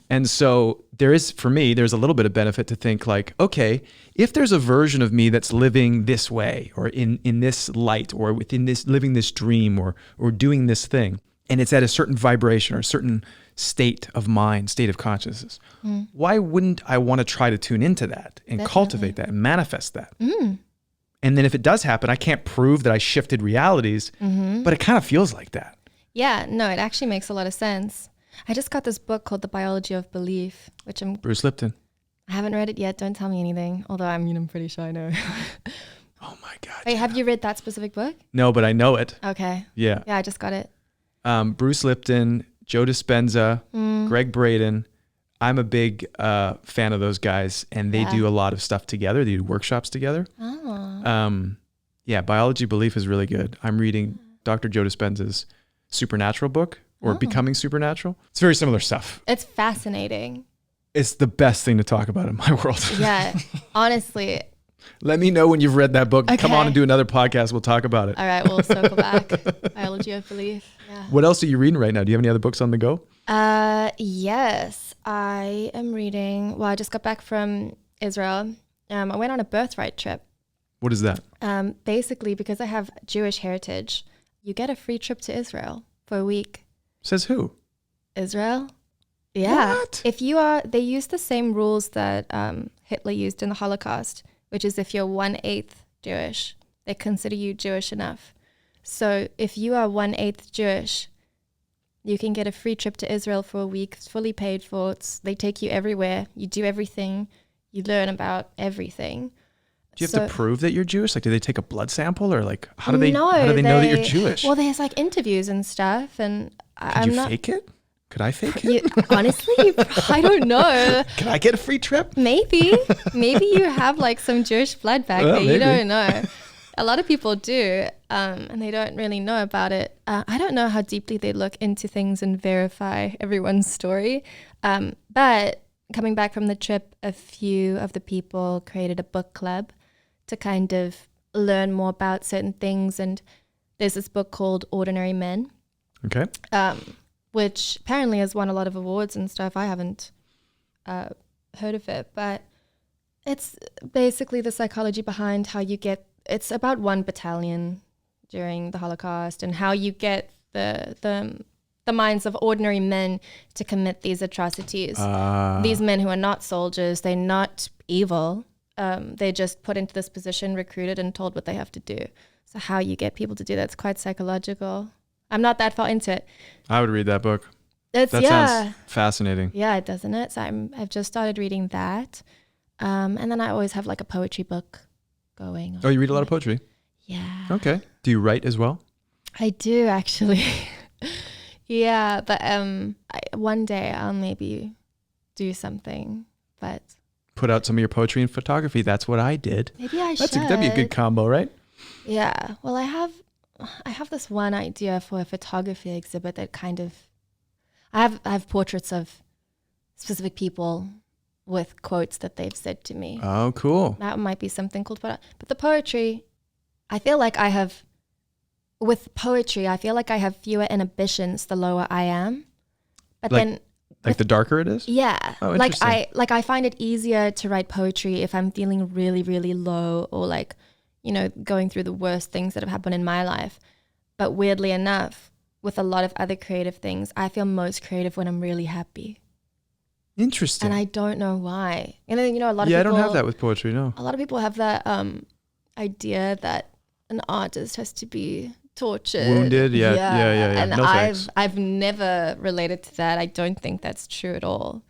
And so there's a little bit of benefit to think like, okay, if there's a version of me that's living this way or in this light or within this, living this dream or doing this thing, and it's at a certain vibration or a certain state of mind, state of consciousness, why wouldn't I want to try to tune into that and cultivate that and manifest that? And then if it does happen, I can't prove that I shifted realities, but it kind of feels like that. Yeah, no, it actually makes a lot of sense. I just got this book called The Biology of Belief, which Bruce Lipton. I haven't read it yet. Don't tell me anything. Although I'm pretty sure I know. Oh my God. Wait, have you read that specific book? No, but I know it. Okay. Yeah. Yeah, I just got it. Bruce Lipton, Joe Dispenza, Greg Braden. I'm a big fan of those guys, and they do a lot of stuff together. They do workshops together. Oh. Biology Belief is really good. I'm reading Dr. Joe Dispenza's Supernatural book, or becoming supernatural. It's very similar stuff. It's fascinating. It's the best thing to talk about in my world. Yeah, honestly. Let me know when you've read that book. Okay. Come on and do another podcast. We'll talk about it. All right, we'll circle back. Biology of belief. Yeah. What else are you reading right now? Do you have any other books on the go? Yes, I am reading. Well, I just got back from Israel. I went on a birthright trip. What is that? Basically, because I have Jewish heritage, you get a free trip to Israel for a week. Says who? Israel? Yeah. What? They use the same rules that Hitler used in the Holocaust, which is if you're 1/8 Jewish, they consider you Jewish enough. So if you are 1/8 Jewish, you can get a free trip to Israel for a week. It's fully paid for. They take you everywhere. You do everything. You learn about everything. Do you have to prove that you're Jewish? Like, do they take a blood sample, or like, how do they know that you're Jewish? Well, there's like interviews and stuff, and Could you fake it? Could I fake it? Honestly, I don't know. Can I get a free trip? Maybe you have like some Jewish blood back there. Maybe. You don't know. A lot of people do, and they don't really know about it. I don't know how deeply they look into things and verify everyone's story. But coming back from the trip, a few of the people created a book club to kind of learn more about certain things. And there's this book called Ordinary Men. Okay. Which apparently has won a lot of awards and stuff. I haven't heard of it, but it's basically the psychology behind how you get, it's about 1 battalion during the Holocaust and how you get the minds of ordinary men to commit these atrocities. These men who are not soldiers, they're not evil. They're just put into this position, recruited and told what they have to do. So how you get people to do that's quite psychological. I'm not that far into it. I would read that book. That sounds fascinating. Yeah, doesn't it? So I've just started reading that. And then I always have like a poetry book going. Oh, you read a lot of poetry? Yeah. Okay. Do you write as well? I do actually. Yeah, but one day I'll maybe do something, but. Put out some of your poetry and photography. That's what I did. Maybe I should. That'd be a good combo, right? Yeah. Well, I have this one idea for a photography exhibit that kind of, I have portraits of specific people with quotes that they've said to me. Oh, cool. That might be something cool to put out. But the poetry, I feel like I have fewer inhibitions the lower I am. But then the darker it is? Yeah. Oh, interesting. I find it easier to write poetry if I'm feeling really, really low or like, going through the worst things that have happened in my life. But weirdly enough, with a lot of other creative things, I feel most creative when I'm really happy. Interesting. And I don't know why. And then, a lot of people... Yeah, I don't have that with poetry, no. A lot of people have that idea that an artist has to be tortured. Wounded, yeah. And no thanks. I've never related to that. I don't think that's true at all.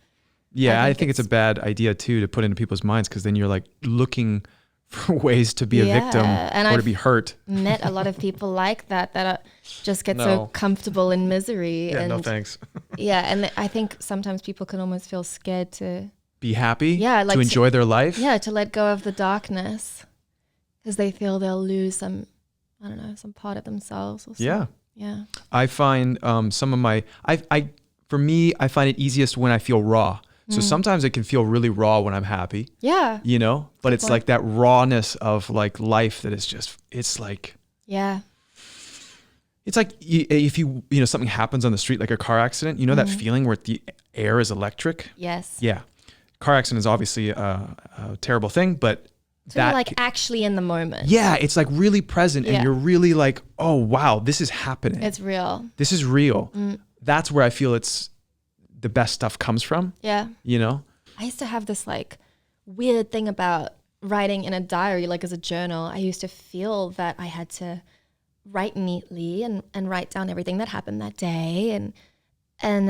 Yeah, I think it's a bad idea too to put into people's minds, because then you're like looking for ways to be a victim or to be hurt. Met a lot of people like that just get so comfortable in misery. Yeah, and no thanks. Yeah, and I think sometimes people can almost feel scared to be happy. Yeah, like to enjoy their life. Yeah, to let go of the darkness because they feel they'll lose some part of themselves or something. Yeah. I find some of my for me, I find it easiest when I feel raw. So sometimes it can feel really raw when I'm happy. Yeah. But it's like that rawness of like life that is just, it's like. Yeah. It's like if something happens on the street, like a car accident, that feeling where the air is electric? Yes. Yeah. Car accident is obviously a terrible thing, but so you're like actually in the moment. Yeah. It's like really present and you're really like, oh, wow, this is happening. It's real. This is real. That's where I feel the best stuff comes from. Yeah. I used to have this like weird thing about writing in a diary, like as a journal. I used to feel that I had to write neatly and write down everything that happened that day. And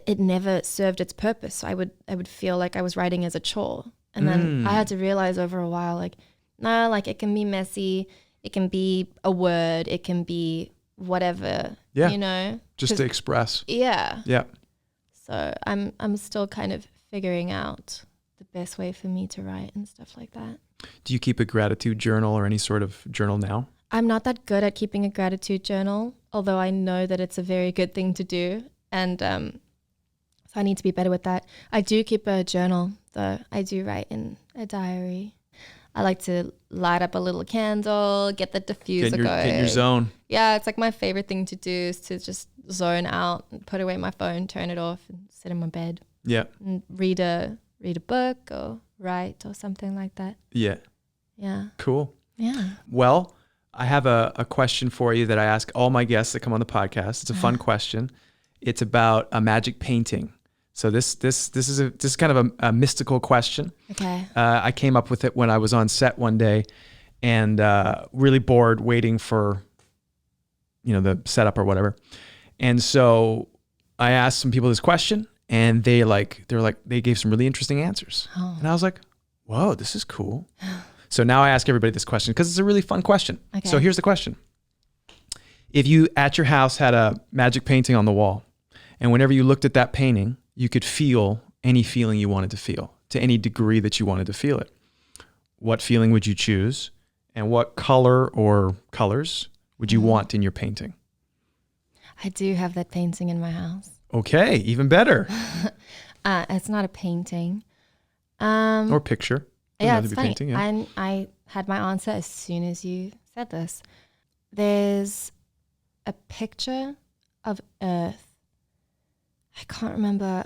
it never served its purpose. So I would feel like I was writing as a chore. And then I had to realize over a while, like, no, like it can be messy. It can be a word. It can be whatever, just to express. Yeah. Yeah. So I'm still kind of figuring out the best way for me to write and stuff like that. Do you keep a gratitude journal or any sort of journal now? I'm not that good at keeping a gratitude journal. although I know that it's a very good thing to do. And so I need to be better with that. I do keep a journal, though. I do write in a diary. I like to light up a little candle, get the diffuser going. Get in your zone. Yeah, it's like my favorite thing to do is to just zone out, and put away my phone, turn it off, and sit in my bed. Yeah. And read a book or write or something like that. Yeah. Yeah. Cool. Yeah. Well, I have a question for you that I ask all my guests that come on the podcast. It's a fun question. It's about a magic painting. So this is kind of a mystical question. Okay. I came up with it when I was on set one day, and really bored waiting for, the setup or whatever. And so I asked some people this question, and they gave some really interesting answers. Oh. And I was like, whoa, this is cool. So now I ask everybody this question because it's a really fun question. Okay. So here's the question. If you at your house had a magic painting on the wall, and whenever you looked at that painting, you could feel any feeling you wanted to feel to any degree that you wanted to feel it, what feeling would you choose? And what color or colors would you want in your painting? I do have that painting in my house. Okay, even better. It's not a painting. Or picture. Yeah, it's funny. Painting, yeah. I had my answer as soon as you said this. There's a picture of Earth. I can't remember.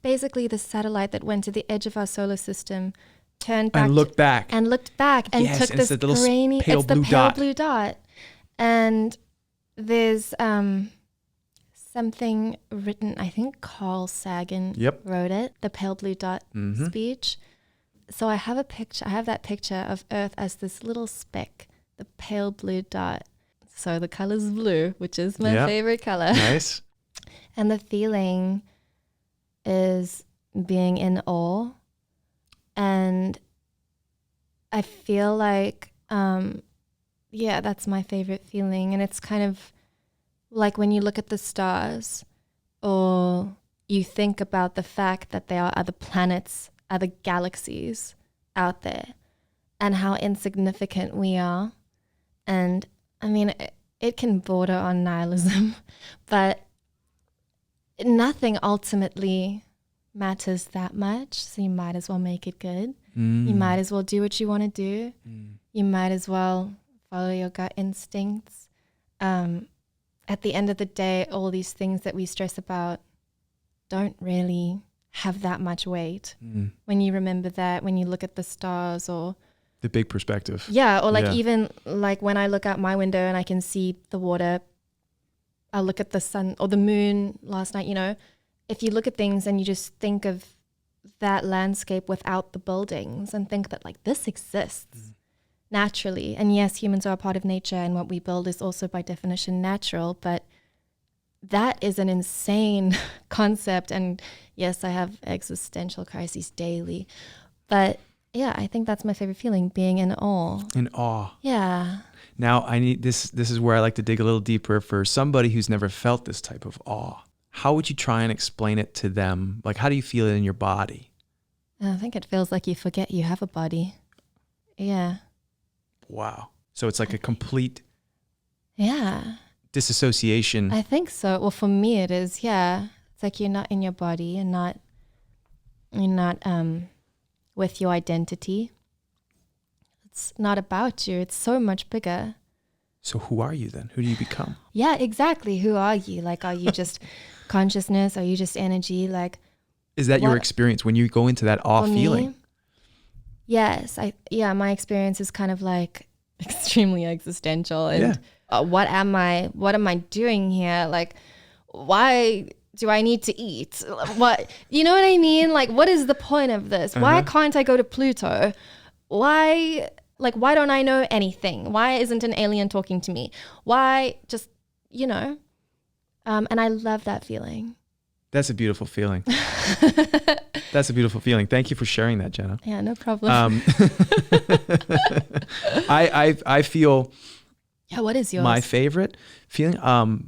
Basically, the satellite that went to the edge of our solar system turned back and looked back and yes, took and this it's the little grainy. pale It's the blue pale dot. blue dot, and there's something written. I think Carl Sagan wrote it. The pale blue dot speech. So I have a picture. I have that picture of Earth as this little speck, the pale blue dot. So the color's blue, which is my favorite color. Nice. And the feeling is being in awe. And I feel like, that's my favorite feeling. And it's kind of like when you look at the stars, or you think about the fact that there are other planets, other galaxies out there, and how insignificant we are. And I mean, it can border on nihilism, but nothing ultimately matters that much. So you might as well make it good. You might as well do what you want to do. You might as well follow your gut instincts. At the end of the day, all these things that we stress about don't really have that much weight. When you remember that, when you look at the stars, or the big perspective. Yeah, or even like when I look out my window and I can see the water, I look at the sun or the moon last night, if you look at things and you just think of that landscape without the buildings and think that like this exists naturally. And yes, humans are a part of nature, and what we build is also by definition natural, but that is an insane concept. And yes, I have existential crises daily, but yeah, I think that's my favorite feeling, being in awe. In awe. Yeah. Now I need this is where I like to dig a little deeper for somebody who's never felt this type of awe. How would you try and explain it to them? Like, how do you feel it in your body? I think it feels like you forget you have a body. Yeah. Wow. So it's like a complete disassociation. I think so. Well, for me it is, yeah. It's like you're not in your body and you're not with your identity. It's not about you. It's so much bigger. So who are you then? Who do you become? Yeah, exactly. Who are you? Like, are you just consciousness? Are you just energy? Like, is that your experience when you go into that awe feeling? Yes. My experience is kind of like extremely existential. And what am I doing here? Like, why do I need to eat? What, you know what I mean? Like, what is the point of this? Why can't I go to Pluto? Why don't I know anything? Why isn't an alien talking to me? Why just, and I love that feeling. That's a beautiful feeling. That's a beautiful feeling. Thank you for sharing that, Jenna. Yeah, no problem. I feel. Yeah, what is yours? My favorite feeling?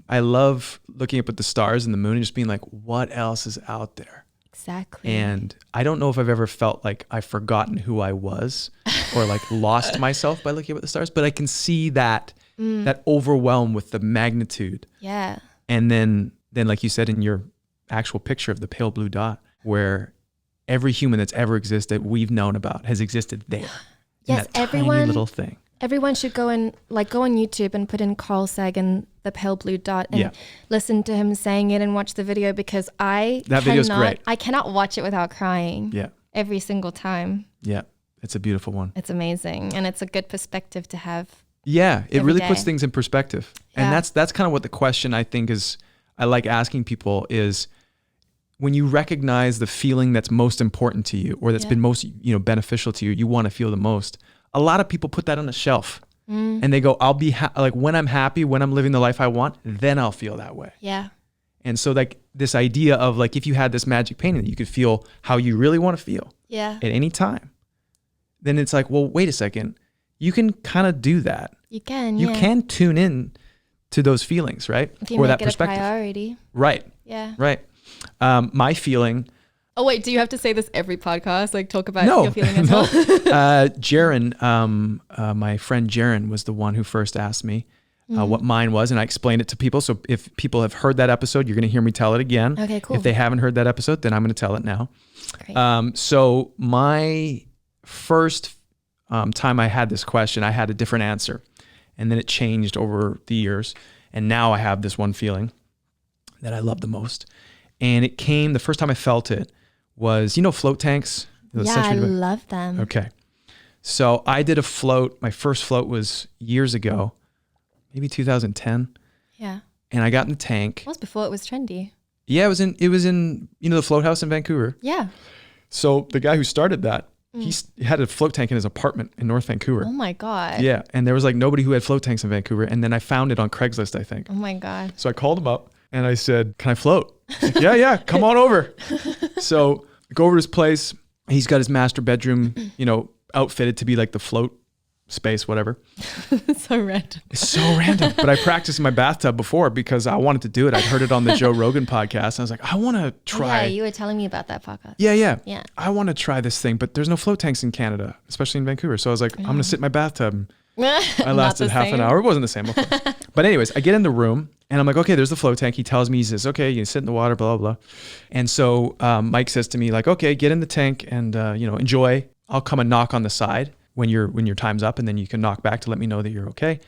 I love looking up at the stars and the moon and just being like, what else is out there? Exactly. And I don't know if I've ever felt like I've forgotten who I was or like lost myself by looking up at the stars, but I can see that that overwhelm with the magnitude. Yeah. And then like you said in your actual picture of the pale blue dot, where every human that's ever existed we've known about has existed there. Yes, in that tiny little thing. Everyone should go on YouTube and put in Carl Sagan, the pale blue dot, and listen to him saying it and watch the video, because video's great. I cannot watch it without crying. Yeah. Every single time. Yeah. It's a beautiful one. It's amazing. And it's a good perspective to have. Yeah. It really day. puts things in perspective. Yeah. And that's kind of what the question I think is, I like asking people is, when you recognize the feeling that's most important to you, or that's been most, beneficial to you, you want to feel the most. A lot of people put that on a shelf and they go, I'll be like, when I'm happy, when I'm living the life I want, then I'll feel that way. Yeah. And so like this idea of like, if you had this magic painting that you could feel how you really want to feel at any time, then it's like, well, wait a second. You can kind of do that. You can, You can tune in to those feelings, right? If you make it a priority. Right. Yeah. Right. My feeling. Oh wait, do you have to say this every podcast? Like talk about your feeling as well? Jaren, my friend Jaren was the one who first asked me what mine was, and I explained it to people. So if people have heard that episode, you're going to hear me tell it again. Okay, cool. If they haven't heard that episode, then I'm going to tell it now. Great. So my first time I had this question, I had a different answer, and then it changed over the years, and now I have this one feeling that I love the most. And it came, the first time I felt it was, float tanks? I love them. Okay. So I did a float. My first float was years ago, maybe 2010. Yeah. And I got in the tank. It was before it was trendy. Yeah, it was in the float house in Vancouver. Yeah. So the guy who started that, he had a float tank in his apartment in North Vancouver. Oh my God. Yeah. And there was like nobody who had float tanks in Vancouver. And then I found it on Craigslist, I think. Oh my God. So I called him up and I said, can I float? He's like, yeah, come on over. So I go over to his place. He's got his master bedroom, outfitted to be like the float space, whatever. So random. It's so random. But I practiced in my bathtub before because I wanted to do it. I'd heard it on the Joe Rogan podcast. And I was like, I want to try. Yeah, you were telling me about that podcast. Yeah. I want to try this thing, but there's no float tanks in Canada, especially in Vancouver. So I was like, I'm going to sit in my bathtub. I lasted half an hour. It wasn't the same, of course. But anyways, I get in the room and I'm like, okay, there's the float tank. He tells me, he says, okay, you can sit in the water, blah, blah, blah. And so Mike says to me like, okay, get in the tank and, enjoy. I'll come and knock on the side when your time's up, and then you can knock back to let me know that you're okay.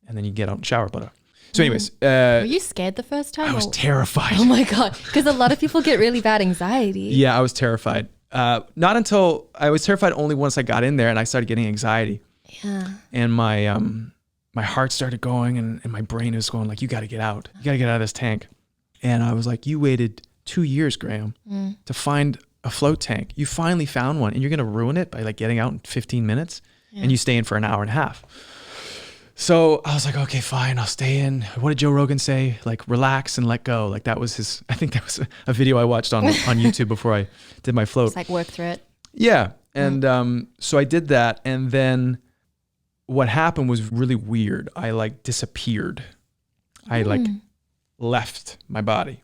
And then you get out and shower. But so anyways. Were you scared the first time? I was terrified. Oh my God. Because a lot of people get really bad anxiety. Yeah, I was terrified. Not until I was terrified only once I got in there and I started getting anxiety. Yeah. And my heart started going and my brain was going like, you got to get out. You got to get out of this tank. And I was like, you waited 2 years, Graham, to find a float tank. You finally found one and you're going to ruin it by like getting out in 15 minutes and you stay in for an hour and a half. So I was like, okay, fine, I'll stay in. What did Joe Rogan say? Like, relax and let go. Like that was I think that was a video I watched on YouTube before I did my float. It's like work through it. Yeah. And so I did that. And then what happened was really weird. I like disappeared. I like left my body.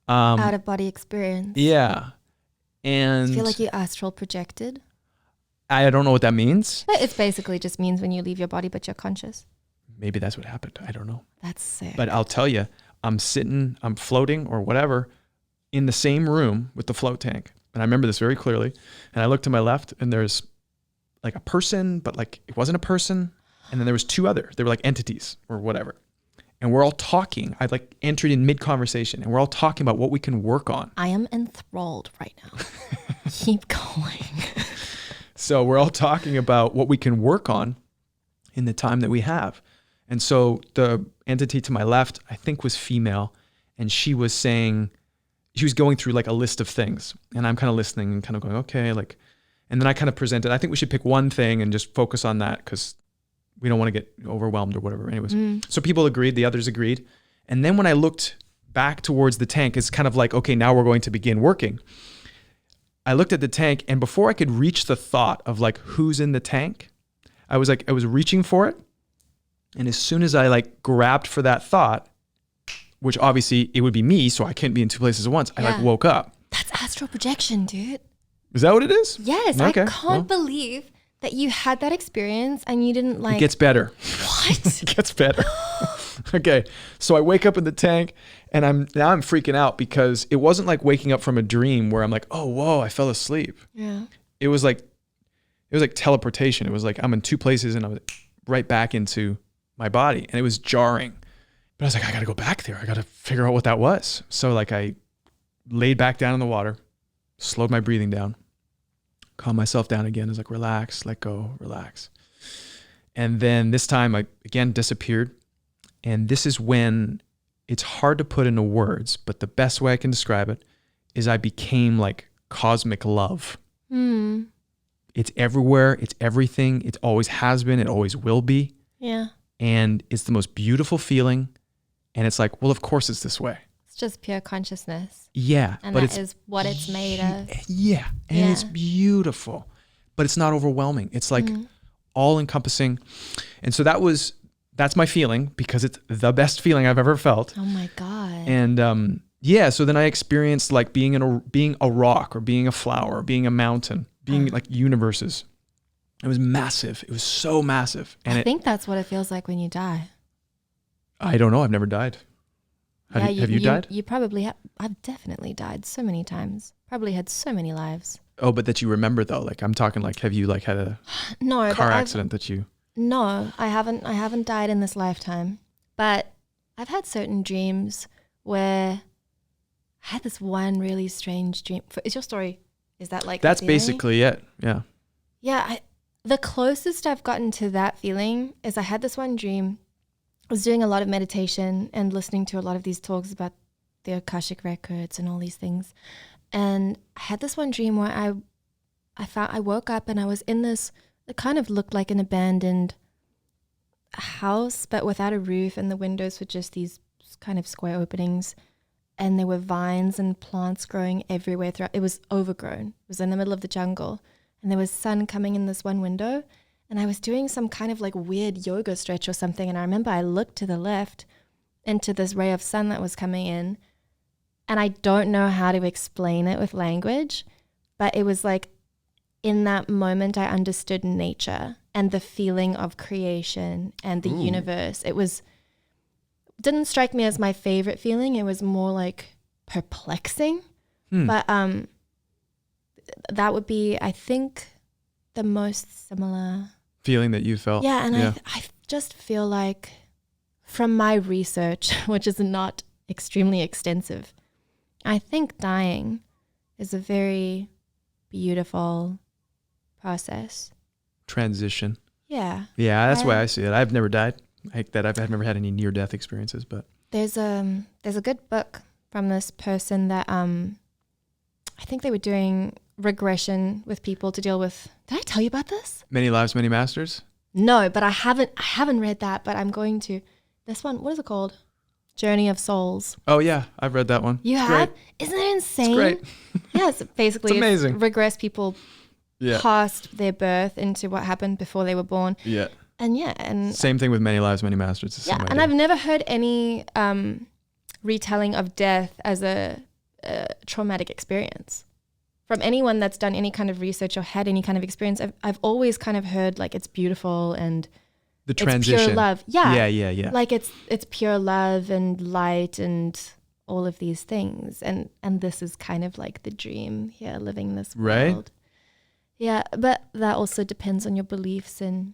Out of body experience. Yeah. And I feel like you astral projected. I don't know what that means. It basically just means when you leave your body, but you're conscious. Maybe that's what happened. I don't know. That's sick. But I'll tell you, I'm floating or whatever in the same room with the float tank. And I remember this very clearly. And I looked to my left and there's like a person, but like it wasn't a person. And then there was two other, they were like entities or whatever. And we're all talking. I like entered in mid-conversation and we're all talking about what we can work on. I am enthralled right now. Keep going. So we're all talking about what we can work on in the time that we have. And so the entity to my left, I think was female. And she was going through like a list of things. And I'm kind of listening and kind of going, okay, like, and then I kind of presented, I think we should pick one thing and just focus on that because we don't want to get overwhelmed or whatever. Anyways, so people agreed, the others agreed. And then when I looked back towards the tank, it's kind of like, okay, now we're going to begin working. I looked at the tank and before I could reach the thought of like, who's in the tank, I was reaching for it. And as soon as I like grabbed for that thought, which obviously it would be me, so I couldn't be in two places at once, I like woke up. That's astral projection, dude. Is that what it is? Yes, Okay. I can't believe that you had that experience and you didn't like. It gets better. What? It gets better. Okay. So I wake up in the tank and I'm freaking out because it wasn't like waking up from a dream where I'm like, oh, whoa, I fell asleep. Yeah. It was like teleportation. It was like I'm in two places and I was right back into my body, and it was jarring. But I was like, I got to go back there. I got to figure out what that was. So like I laid back down in the water, slowed my breathing down, calmed myself down again. I was like, relax, let go, relax. And then this time I again disappeared. And this is when it's hard to put into words, but the best way I can describe it is I became like cosmic love. Mm. It's everywhere. It's everything. It always has been. It always will be. Yeah. And it's the most beautiful feeling. And it's like, well, of course it's this way. It's just pure consciousness. Yeah. And but that is what it's made of. Yeah. And it's beautiful, but it's not overwhelming. It's like all encompassing. And so that's my feeling, because it's the best feeling I've ever felt. Oh my God. And so then I experienced like being a rock, or being a flower, or being a mountain, being like universes. It was massive. It was so massive. And I think that's what it feels like when you die. I don't know. I've never died. Have you died? You probably have. I've definitely died so many times. Probably had so many lives. Oh, but that you remember though. Like I'm talking like, have you like had a car accident that you? No, I haven't. I haven't died in this lifetime. But I've had certain dreams where I had this one really strange dream. Is your story? Is that like That's basically it. Yeah. Yeah. The closest I've gotten to that feeling is I had this one dream. I was doing a lot of meditation and listening to a lot of these talks about the Akashic records and all these things. And I had this one dream where I woke up and I was in this, it kind of looked like an abandoned house, but without a roof, and the windows were just these kind of square openings. And there were vines and plants growing everywhere throughout. It was overgrown. It was in the middle of the jungle. And there was sun coming in this one window. And I was doing some kind of like weird yoga stretch or something. And I remember I looked to the left into this ray of sun that was coming in. And I don't know how to explain it with language, but it was like in that moment I understood nature and the feeling of creation and the universe. It didn't strike me as my favorite feeling. It was more like perplexing. But that would be, I think, the most similar feeling that you felt. Yeah, and I just feel like from my research, which is not extremely extensive, I think dying is a very beautiful process. Transition. Yeah. Yeah, that's the way I see it. I've never died. I've never had any near-death experiences, but there's a good book from this person that I think they were doing regression with people to deal with. Did I tell you about this? Many Lives, Many Masters? No, but I haven't read that, but I'm going to. This one, what is it called? Journey of Souls. Oh yeah, I've read that one. You it's have? Great. Isn't it insane? It's great. Yeah, it's basically it's amazing. Regress people past their birth into what happened before they were born. Yeah. And same thing with Many Lives, Many Masters. It's the same idea. And I've never heard any retelling of death as a traumatic experience from anyone that's done any kind of research or had any kind of experience. I've always kind of heard like it's beautiful and the transition. It's pure love. Yeah. Yeah. Like it's pure love and light and all of these things. And this is kind of like the dream here, living this world. Right? Yeah, but that also depends on your beliefs and,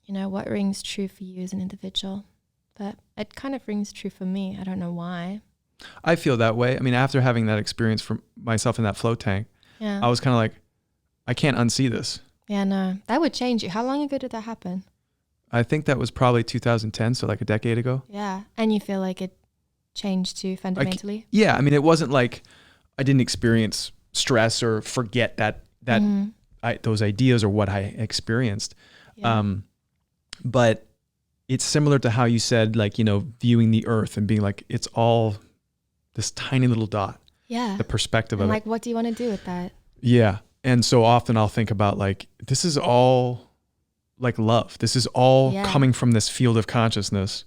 you know, what rings true for you as an individual. But it kind of rings true for me. I don't know why. I feel that way. I mean, after having that experience for myself in that float tank, I was kind of like, I can't unsee this. Yeah, no, that would change you. How long ago did that happen? I think that was probably 2010, so like a decade ago. Yeah, and you feel like it changed you fundamentally? Yeah, I mean, it wasn't like I didn't experience stress or forget that those ideas or what I experienced. Yeah. But it's similar to how you said, like, you know, viewing the earth and being like, it's all this tiny little dot. Yeah. The perspective and of like, what do you want to do with that? Yeah. And so often I'll think about like, this is all like love. This is all coming from this field of consciousness,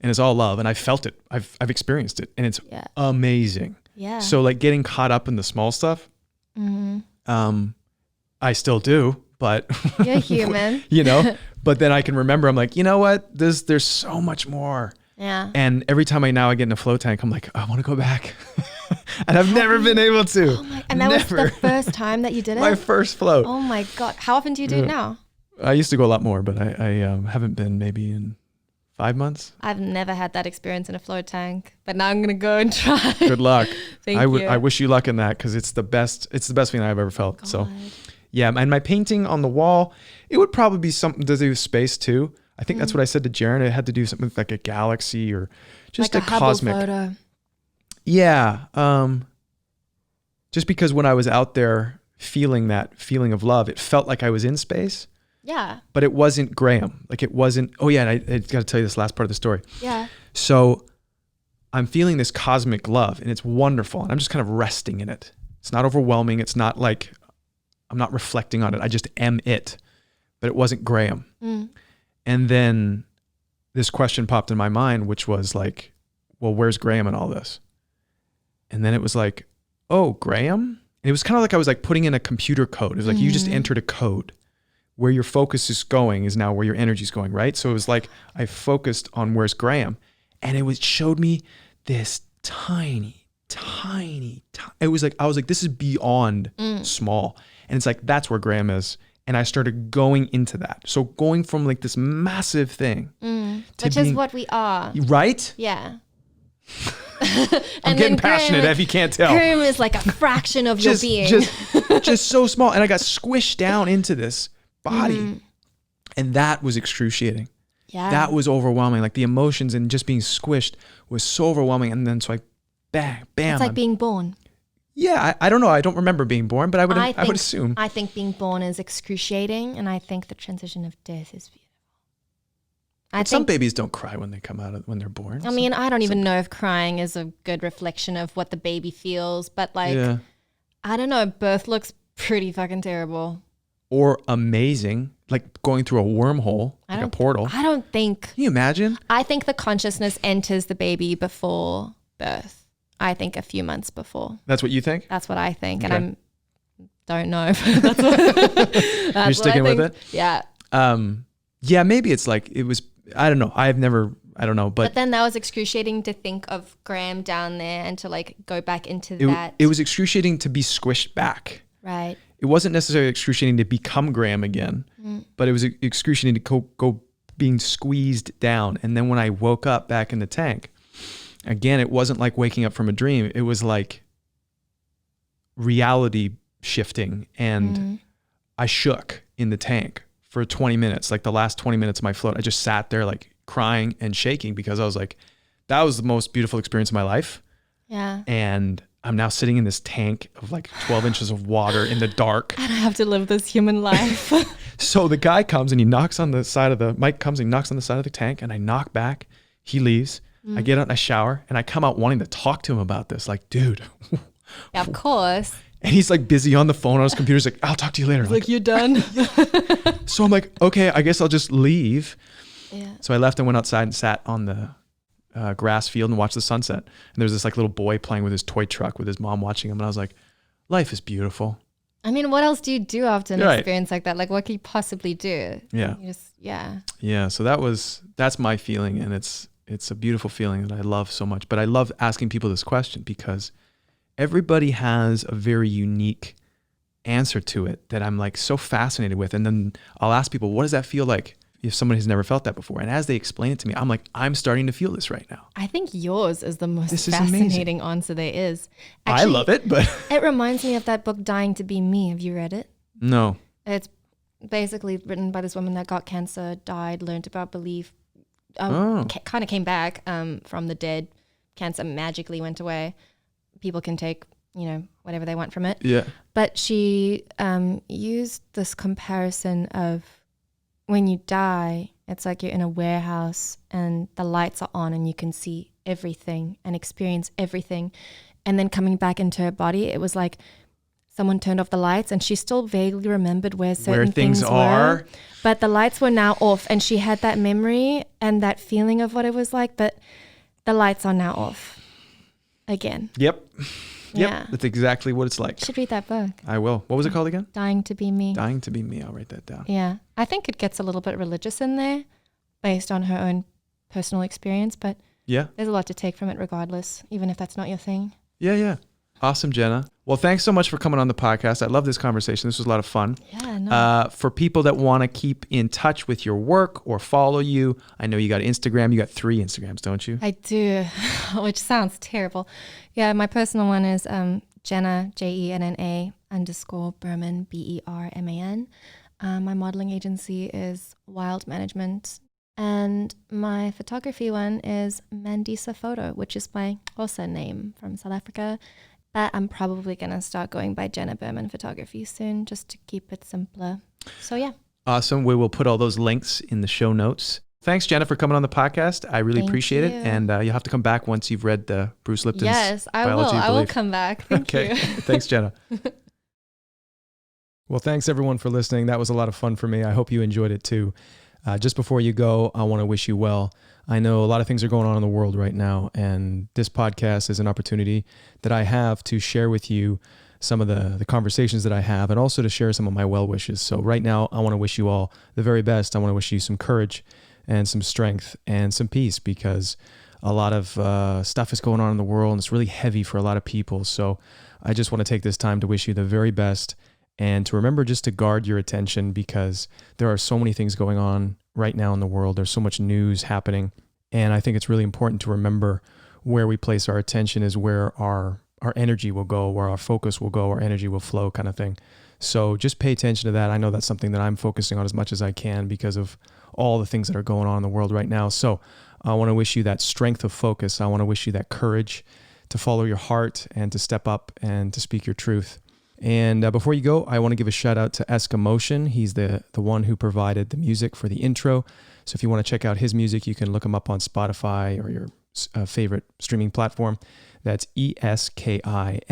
and it's all love. And I felt it. I've experienced it, and it's amazing. Yeah. So like getting caught up in the small stuff, I still do, but You're human. you know, but then I can remember, I'm like, you know what? There's so much more. Yeah. And every time I get in a float tank, I'm like, I want to go back. And I've never been able to. Oh my, and that was the first time that you did it? My first float. Oh my God. How often do you do it now? I used to go a lot more, but I haven't been maybe in 5 months. I've never had that experience in a float tank, but now I'm going to go and try. Good luck. Thank you. I wish you luck in that because it's the best feeling I've ever felt. God. So yeah, and my painting on the wall, it would probably be something to do with space too. I think that's what I said to Jaren. It had to do something with like a galaxy or just like a cosmic photo. Yeah. Just because when I was out there feeling that feeling of love, it felt like I was in space. Yeah. But it wasn't Graham. Like it wasn't, oh yeah, and I got to tell you this last part of the story. Yeah. So I'm feeling this cosmic love and it's wonderful. And I'm just kind of resting in it. It's not overwhelming. It's not like, I'm not reflecting on it. I just am it. But it wasn't Graham. And then this question popped in my mind, which was like, well, where's Graham in all this? And then it was like, oh, Graham? And it was kind of like I was like putting in a computer code. It was like you just entered a code. Where your focus is going is now where your energy is going, right? So it was like I focused on where's Graham, and it showed me this tiny. It was like I was like, this is beyond small, and it's like that's where Graham is, and I started going into that. So going from like this massive thing, which is what we are, right? Yeah. I'm getting passionate if you can't tell. Graham is like a fraction of your being, just so small, and I got squished down into this body, and that was excruciating. Yeah, that was overwhelming. Like the emotions and just being squished was so overwhelming. And then so I bam it's like being born. Yeah, I don't know, I don't remember being born, but I would assume. I think being born is excruciating, and I think the transition of death is beautiful. Some babies don't cry when they come out when they're born. I mean, I don't even know if crying is a good reflection of what the baby feels, but like I don't know, birth looks pretty fucking terrible. Or amazing, like going through a wormhole, like a portal. I don't think. Can you imagine? I think the consciousness enters the baby before birth. I think a few months before. That's what you think? That's what I think. Okay. And don't know. That's You're sticking with it? Yeah. Yeah, maybe it's like, it was, I don't know. I don't know. But then that was excruciating to think of Graham down there and to like go back into that. It was excruciating to be squished back. Right. It wasn't necessarily excruciating to become Graham again, but it was excruciating to go being squeezed down. And then when I woke up back in the tank, again, it wasn't like waking up from a dream. It was like reality shifting. And I shook in the tank for 20 minutes. Like the last 20 minutes of my float, I just sat there like crying and shaking because I was like, that was the most beautiful experience of my life. Yeah. And I'm now sitting in this tank of like 12 inches of water in the dark. I don't have to live this human life. So the guy comes and he knocks on the side of the, Mike comes and he knocks on the side of the tank, and I knock back. He leaves. I get out and I shower, and I come out wanting to talk to him about this. Like, dude. Yeah, of course. And he's like busy on the phone on his computer. He's like, I'll talk to you later. Like, you're done. So I'm like, okay, I guess I'll just leave. Yeah. So I left and went outside and sat on the grass field and watched the sunset. And there's this like little boy playing with his toy truck with his mom watching him. And I was like, life is beautiful. I mean, what else do you do after an Right. experience like that? Like, what can you possibly do? Yeah. Yeah. So that's my feeling. And it's a beautiful feeling that I love so much. But I love asking people this question because everybody has a very unique answer to it that I'm like so fascinated with. And then I'll ask people, what does that feel like if someone has never felt that before? And as they explain it to me, I'm like, I'm starting to feel this right now. I think yours is the most This is fascinating answer there is. Actually, I love it, but it reminds me of that book, Dying to Be Me. Have you read it? no. It's basically written by this woman that got cancer, died, learned about belief, kind of came back from the dead. Cancer magically went away. People can take, whatever they want from it. Yeah. But she used this comparison of when you die, it's like you're in a warehouse and the lights are on and you can see everything and experience everything. And then coming back into her body, it was like someone turned off the lights and she still vaguely remembered where certain things are. But the lights were now off and she had that memory and that feeling of what it was like, but the lights are now off again. Yep. Yep, Yeah. that's exactly what it's like. You should read that book. I will. What was it called again? Dying to Be Me. Dying to Be Me. I'll write that down. Yeah. I think it gets a little bit religious in there based on her own personal experience, but Yeah. there's a lot to take from it regardless, even if that's not your thing. Yeah. Awesome, Jenna. Well, thanks so much for coming on the podcast. I love this conversation. This was a lot of fun. Yeah, no. For people that want to keep in touch with your work or follow you, I know you got Instagram. You got 3 Instagrams, don't you? I do, which sounds terrible. Yeah, my personal one is Jenna, Jenna _Berman, Berman. My modeling agency is Wild Management. And my photography one is Mandisa Photo, which is my also name from South Africa. But I'm probably going to start going by Jenna Berman Photography soon, just to keep it simpler. So yeah. Awesome. We will put all those links in the show notes. Thanks, Jenna, for coming on the podcast. I really appreciate it. And you'll have to come back once you've read Bruce Lipton's Yes, I Biology will. of I will Belief. come back. Thank you. Thanks, Jenna. Well, thanks everyone for listening. That was a lot of fun for me. I hope you enjoyed it too. Just before you go, I want to wish you well. I know a lot of things are going on in the world right now, and this podcast is an opportunity that I have to share with you some of the conversations that I have, and also to share some of my well wishes. So right now, I want to wish you all the very best. I want to wish you some courage and some strength and some peace, because a lot of stuff is going on in the world, and it's really heavy for a lot of people. So I just want to take this time to wish you the very best, and to remember just to guard your attention, because there are so many things going on right now in the world. There's so much news happening. And I think it's really important to remember where we place our attention is where our energy will go, where our focus will go, our energy will flow, kind of thing. So just pay attention to that. I know that's something that I'm focusing on as much as I can because of all the things that are going on in the world right now. So I want to wish you that strength of focus. I want to wish you that courage to follow your heart and to step up and to speak your truth. And before you go, I want to give a shout out to Eskimotion. He's the one who provided the music for the intro. So if you want to check out his music, you can look him up on Spotify or your favorite streaming platform. That's Eskimotion,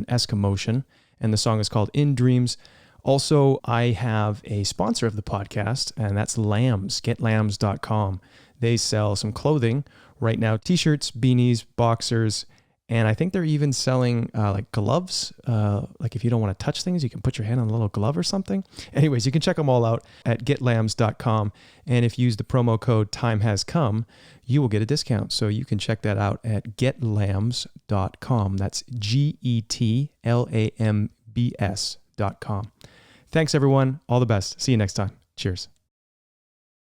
Eskimotion. And the song is called In Dreams. Also, I have a sponsor of the podcast, and that's Lambs, getlambs.com. They sell some clothing right now, t-shirts, beanies, boxers, and I think they're even selling like gloves. Like if you don't want to touch things, you can put your hand on a little glove or something. Anyways, you can check them all out at getlambs.com. And if you use the promo code Time Has Come, you will get a discount. So you can check that out at getlambs.com. That's GETLAMBS.com. Thanks, everyone. All the best. See you next time. Cheers.